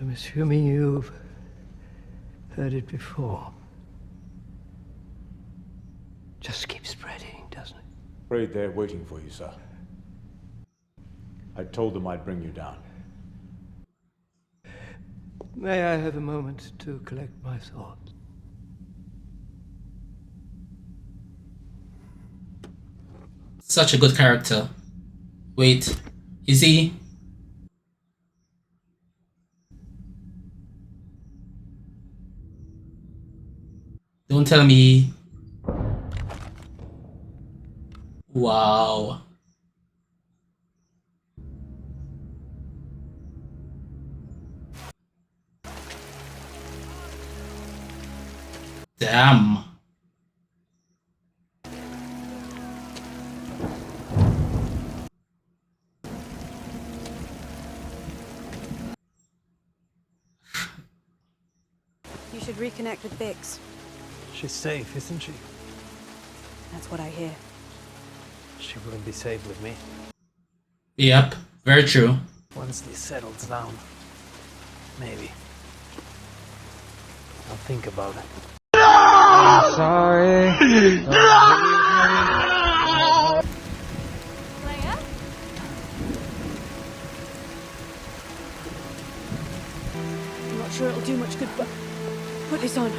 I'm assuming you've heard it before. Just keeps spreading, doesn't it? Afraid they're waiting for you, sir. I told them I'd bring you down. May I have a moment to collect my thoughts? Such a good character. Wait, is he? Don't tell me. Wow. Damn. You should reconnect with Bix. She's safe, isn't she? That's what I hear. She wouldn't be safe with me. Yep, very true. Once this settles down, maybe. I'll think about it. I'm sorry. I'm not sure it'll do much good, but put this on.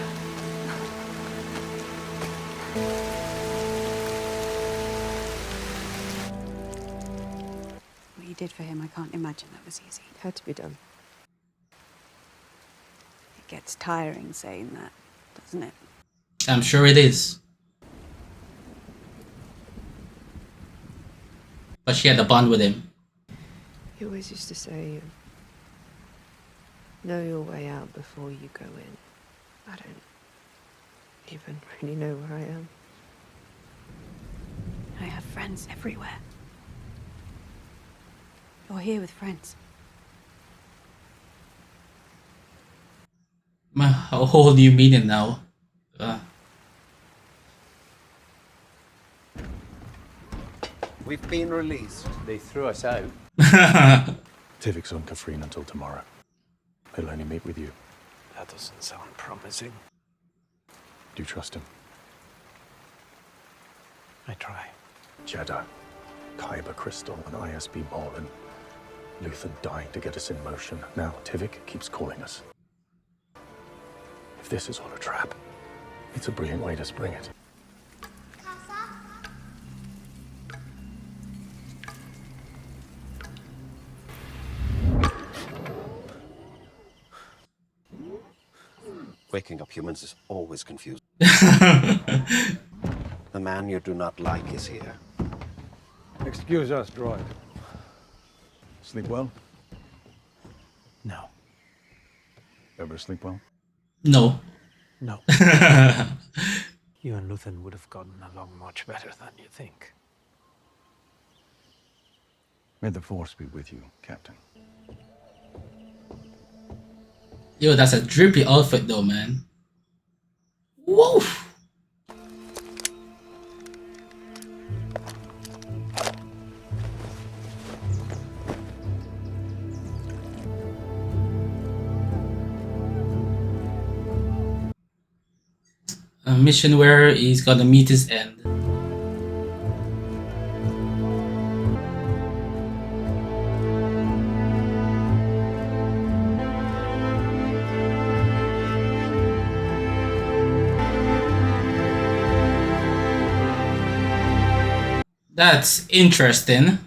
What you did for him, I can't imagine that was easy. It had to be done. It gets tiring saying that, doesn't it? I'm sure it is. But she had a bond with him. He always used to say, know your way out before you go in. I don't even really know where I am. I have friends everywhere. You're here with friends. A whole new meaning now. We've been released. They threw us out. Tivik's on Kafrene until tomorrow. He'll only meet with you. That doesn't sound promising. Do you trust him? I try. Jedha, Kyber crystal, and ISB Marlin. Luthen dying to get us in motion. Now Tivik keeps calling us. If this is all a trap, it's a brilliant way to spring it. Waking up humans is always confusing. The man you do not like is here. Excuse us, droid. Sleep well? No. Ever sleep well? No. No. You and Luthen would have gotten along much better than you think. May the Force be with you, Captain. Yo, that's a drippy outfit though, man. Woof! A mission where he's gonna meet his end. That's interesting.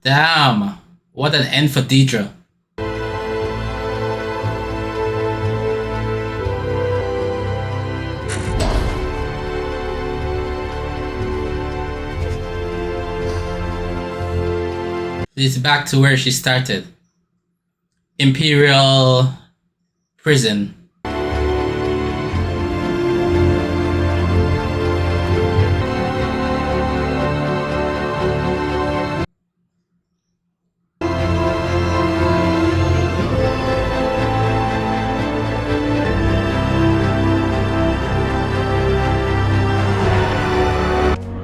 Damn, what an end for Deidre. It's back to where she started. Imperial prison.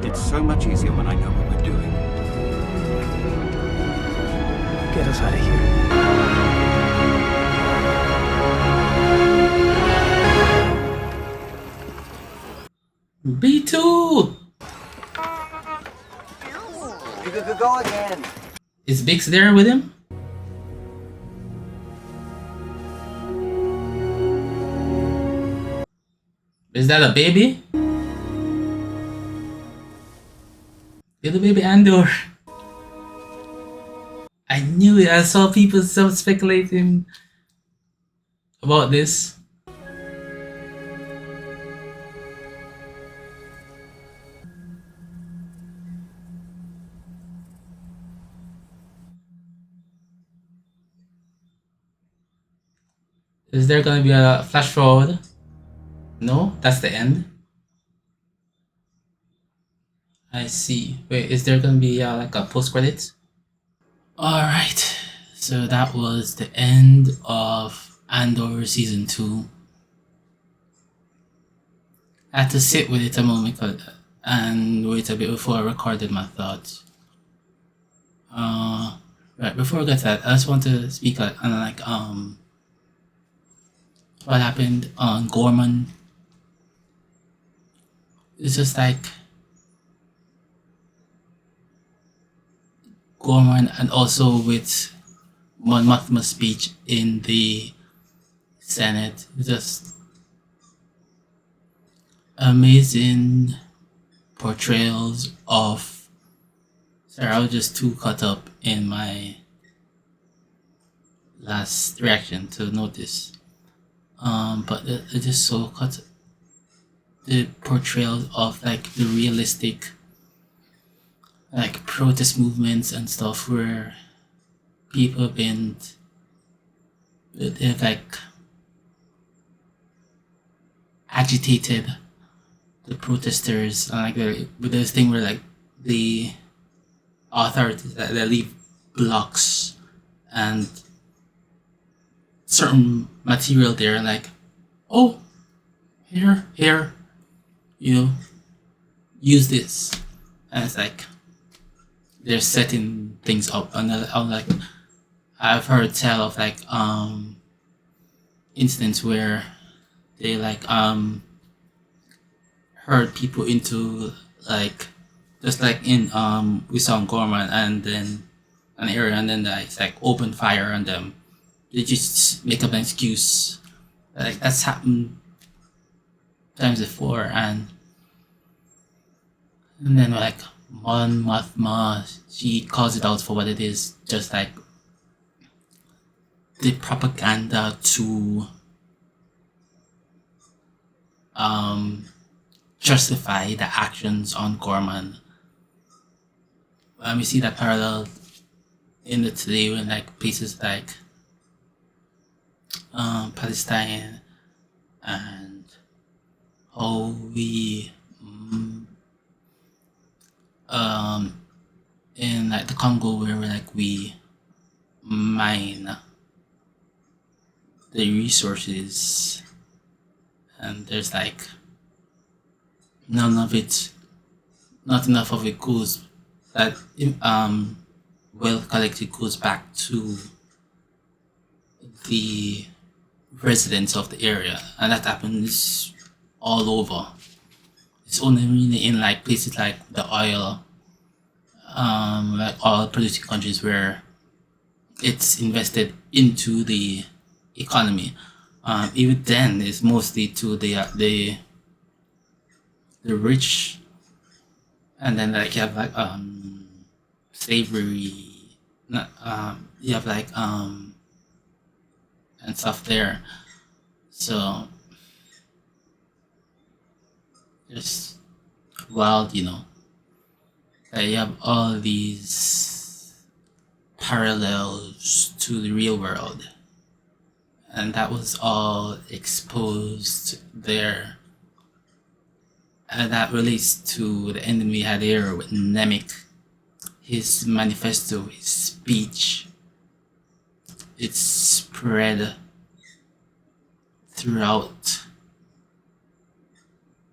It's so much easier when I know what we're doing. Get us out of here. B2! You could go again. Is Bix there with him? Is that a baby? Little baby Andor. I knew it. I saw people speculating about this. Is there gonna be a flash forward? No, that's the end. I see. Wait, is there gonna be like a post credits? Alright, so that was the end of Andor Season 2. I had to sit with it a moment and wait a bit before I recorded my thoughts. Right, before I get to that, I just want to speak on what happened on Gorman. It's just like Gorman, and also with Mon Mothma's speech in the Senate. Just amazing portrayals of. Sorry, I was just too caught up in my last reaction to notice. But it just so caught the portrayals of like the realistic like protest movements and stuff where people have been they've like agitated the protesters and like with this thing where like the authorities they leave blocks and certain material there and like, oh, here, you know, use this, and it's like they're setting things up. And I'm like, I've heard tell of like incidents where they like herd people into like just like in we saw in Gorman and then an area and then it's like open fire on them. They just make up an excuse. Like that's happened times before, and then like Mon Mothma, she calls it out for what it is, just like the propaganda to justify the actions on Gorman. We see that parallel in the today when like places like Palestine and how we in like the Congo where we mine the resources and there's like not enough of it goes that well collected goes back to the residents of the area, and that happens all over. It's only really in like places like the oil like oil producing countries where it's invested into the economy. Even then it's mostly to the rich, and then like you have like slavery, you have like and stuff there. So just wild, you know. You have all these parallels to the real world, and that was all exposed there. And that relates to the ending we had here with Nemik, his manifesto, his speech. It's spread throughout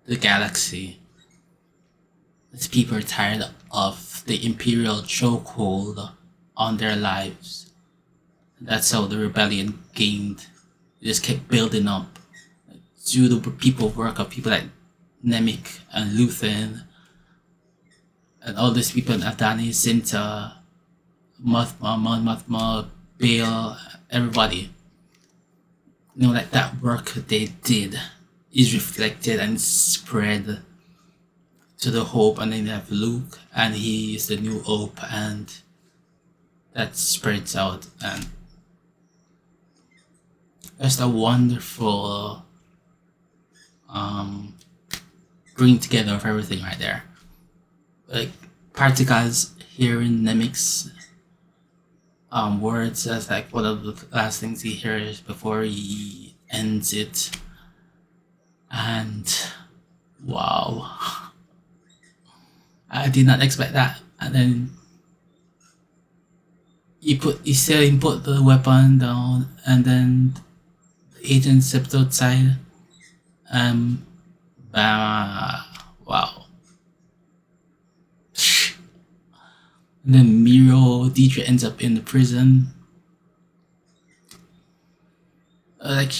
the galaxy as people are tired of the Imperial chokehold on their lives. That's how the rebellion gained. It just kept building up through the people work of people like Nemik and Luthen and all these people, Adani, Sinta, Mothma, Bale, everybody. You know, like that work they did is reflected and spread to the Hope, and then you have Luke, and he is the new Hope, and that spreads out, and just a wonderful bring together of everything right there. Like particles hearing Nemik's words as like one of the last things he hears before he ends it, and wow, I did not expect that. And then he put the weapon down, and then the agent stepped outside. Wow. And then Miro, Deidre ends up in the prison. Like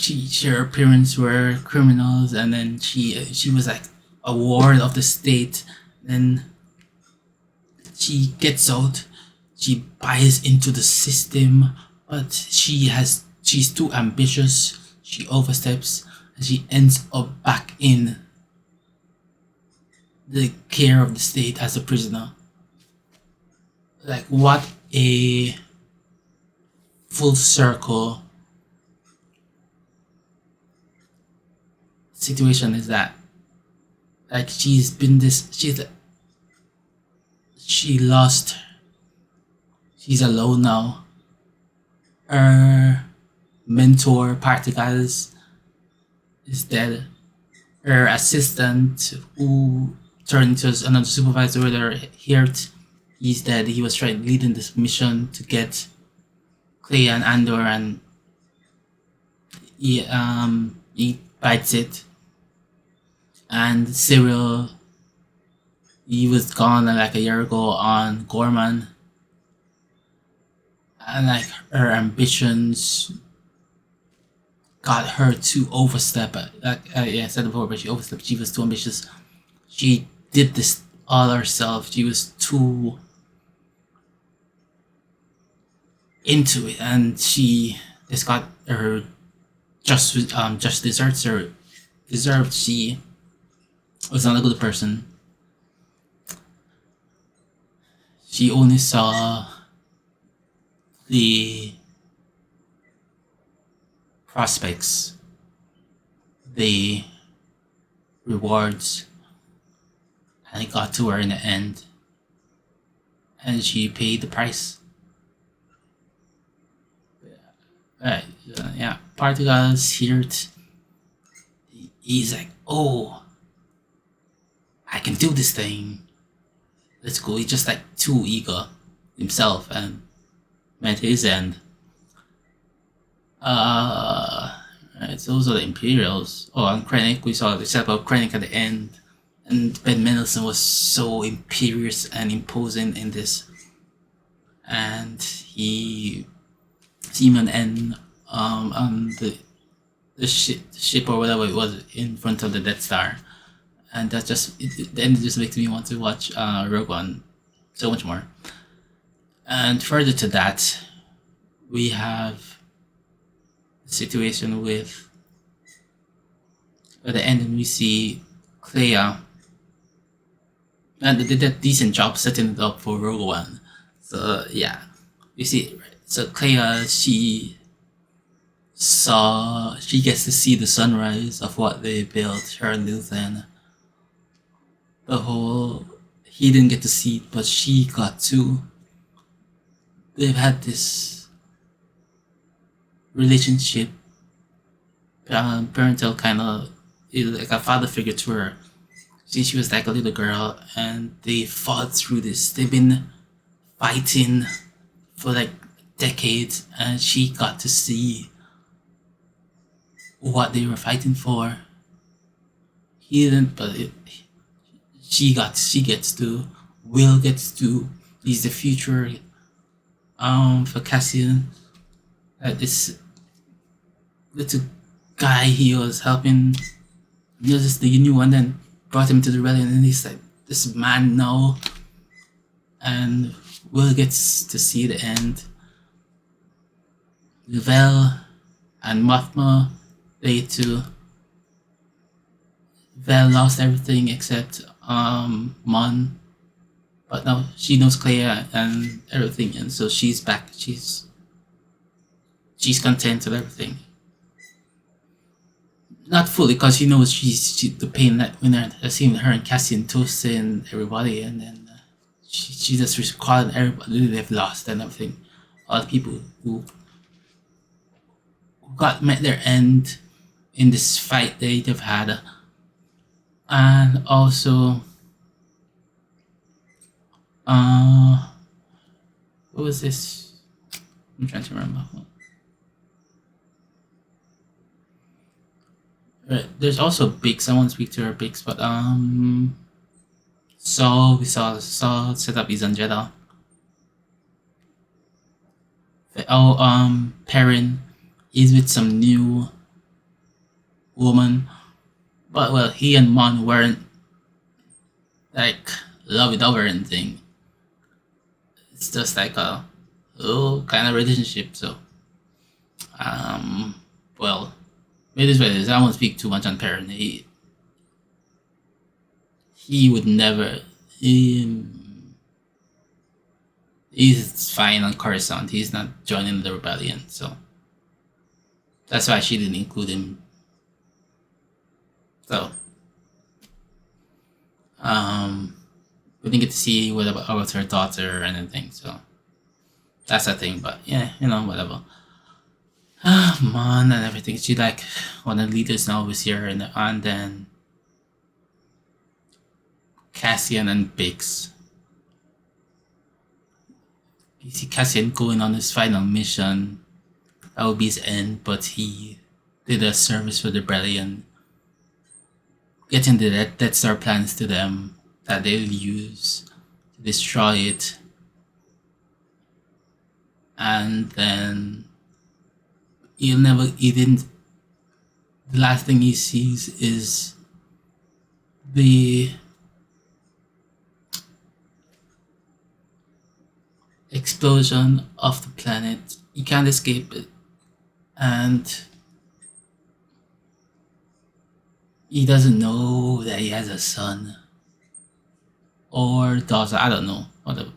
her parents were criminals, and then she was like a ward of the state. Then she gets out. She buys into the system, but she's too ambitious. She oversteps, and she ends up back in the care of the state as a prisoner. Like, what a full circle situation is that? Like, she lost, she's alone now. Her mentor, Particles, is dead. Her assistant, who turned into another supervisor with her, Hirt, he's dead. He was leading this mission to get Clay and Andor, and he bites it. And Cyril, he was gone like a year ago on Gorman, and like her ambitions got her to overstep. I said before, but she overstepped. She was too ambitious. She did this all herself. She was too into it, and she just got her just deserved. She was not a good person. She only saw the prospects, the rewards, and it got to her in the end, and she paid the price. Right, yeah, Particles here. He's like, oh, I can do this thing. Let's go. He's just like too eager himself and met his end. Right, so those are the Imperials. Oh, and Krennic, we saw the set of Krennic at the end. And Ben Mendelsohn was so imperious and imposing in this. And he team an end on the ship or whatever it was in front of the Death Star, and that just the end just makes me want to watch Rogue One so much more. And further to that, we have a situation with at the end we see Clea, and they did a decent job setting it up for Rogue One. So yeah, we see. So Clea, she gets to see the sunrise of what they built, her and Luthen. He didn't get to see it, but she got to. they've had this relationship, parental kind of, like a father figure to her since she was like a little girl, and they fought through this. They've been fighting for like decades, and she got to see what they were fighting for. He didn't, but she gets to. Will gets to. He's the future. For Cassian, this little guy he was helping. He was just the new one, then brought him to the rebellion, and he's like this man now. And Will gets to see the end. Vel and Mothma, they too. Vel lost everything except Mon, but now she knows Clea and everything, and so she's back. She's content with everything. Not fully, because she knows she's the pain that when they're seeing her and Cassian toasting everybody, and then she just recalling everybody they've lost and everything. All the people who met their end in this fight they've had. And also, what was this? I'm trying to remember. There's also Biggs. I want to speak to her, Biggs, but so we saw set up is on Jedha. Perrin is with some new woman, but well, he and Mon weren't like lovey-dovey or anything. It's just like a kind of relationship. So well, it is what it is. I won't speak too much on Perrin. He would never. He's fine on Coruscant. He's not joining the rebellion, so that's why she didn't include him. So we didn't get to see what about her daughter or anything. So that's the thing. But yeah, whatever. Mon and everything. She like one of the leaders now was here, and then Cassian and Biggs. You see Cassian going on his final mission. That will be his end, but he did a service for the rebellion, getting the Death Star plans to them that they'll use to destroy it. And then the last thing he sees is the explosion of the planet. He can't escape it, and he doesn't know that he has a son or daughter. I don't know. Whatever.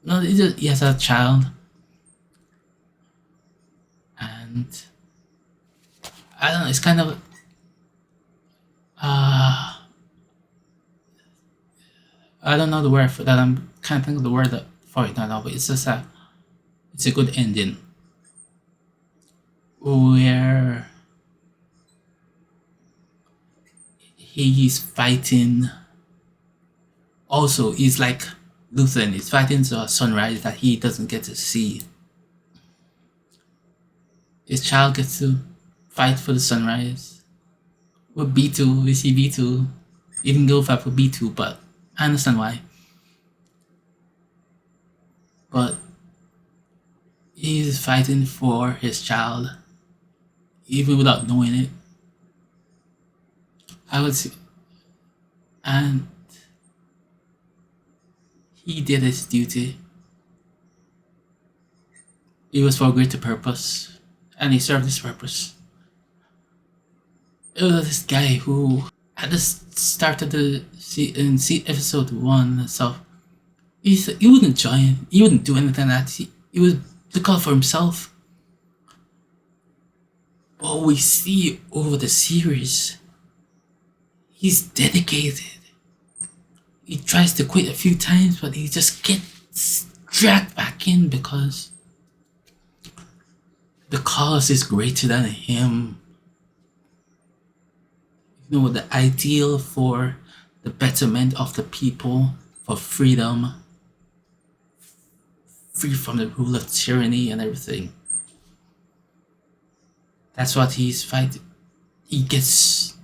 No, he has a child, and I don't know. It's kind of I don't know the word for that. I'm can't think of the word for it now, but it's just it's a good ending where he's fighting. Also, he's like Luthen. He's fighting to a sunrise that he doesn't get to see. His child gets to fight for the sunrise with B2. We see B2. He didn't go fight for B2, but I understand why. But he's fighting for his child, even without knowing it. I would say, and he did his duty. It was for a greater purpose, and he served his purpose. It was this guy who, at the start of the episode 1 and stuff, he wouldn't join, he wouldn't do anything like that. He would look out for himself. But we see over the series, he's dedicated. He tries to quit a few times, but he just gets dragged back in because the cause is greater than him. You know, the ideal for the betterment of the people, for freedom, free from the rule of tyranny and everything. That's what he's fighting. He gets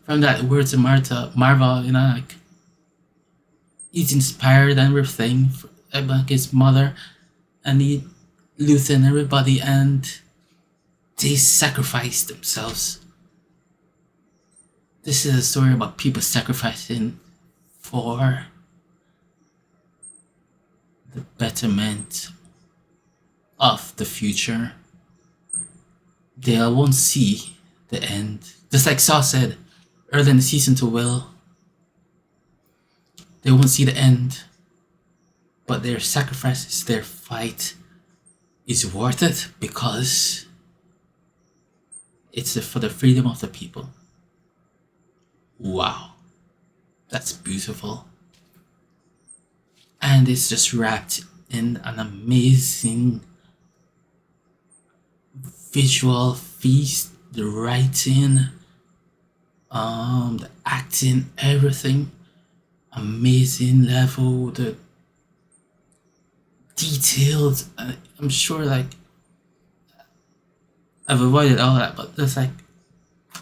from that word to Marvel, you know, like he's inspired and everything about his mother and Luthen, everybody, and they sacrifice themselves. This is a story about people sacrificing for the betterment of the future. They won't see the end. Just like Saw said early in the season to Will, they won't see the end, but their sacrifices, their fight is worth it because it's for the freedom of the people. Wow, that's beautiful. And it's just wrapped in an amazing visual feast, the writing, the acting, everything. Amazing level, the details. I'm sure, like, I've avoided all that, but there's like,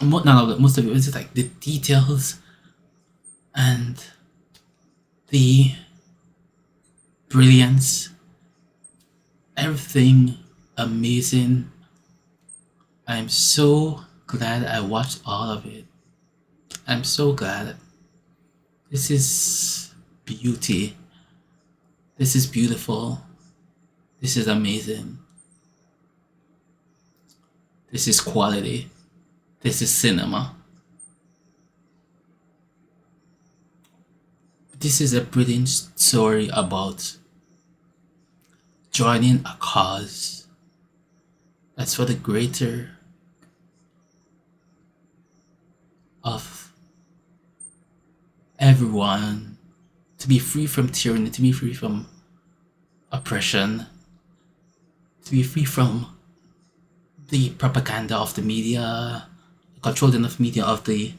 not all of it, most of it was just like the details and the brilliance, everything amazing. I'm so glad I watched all of it. I'm so glad. This is beauty. This is beautiful. This is amazing. This is quality. This is cinema. This is a brilliant story about joining a cause that's for the greater of everyone, to be free from tyranny, to be free from oppression, to be free from the propaganda of the media, controlled enough media of they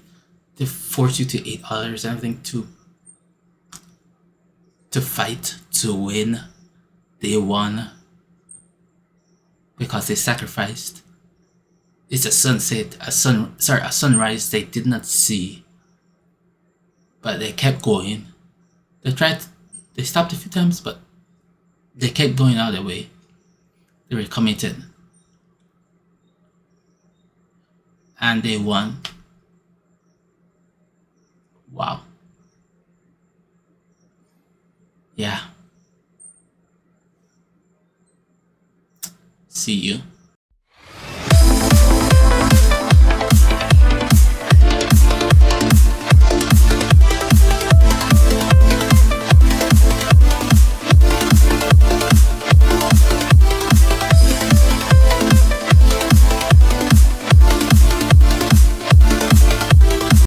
force you to eat others and everything, to fight, to win. They won because they sacrificed. It's a sunrise they did not see, but they kept going. They stopped a few times, but they kept going out of their way. They were committed. And they won. Wow. Yeah. See you.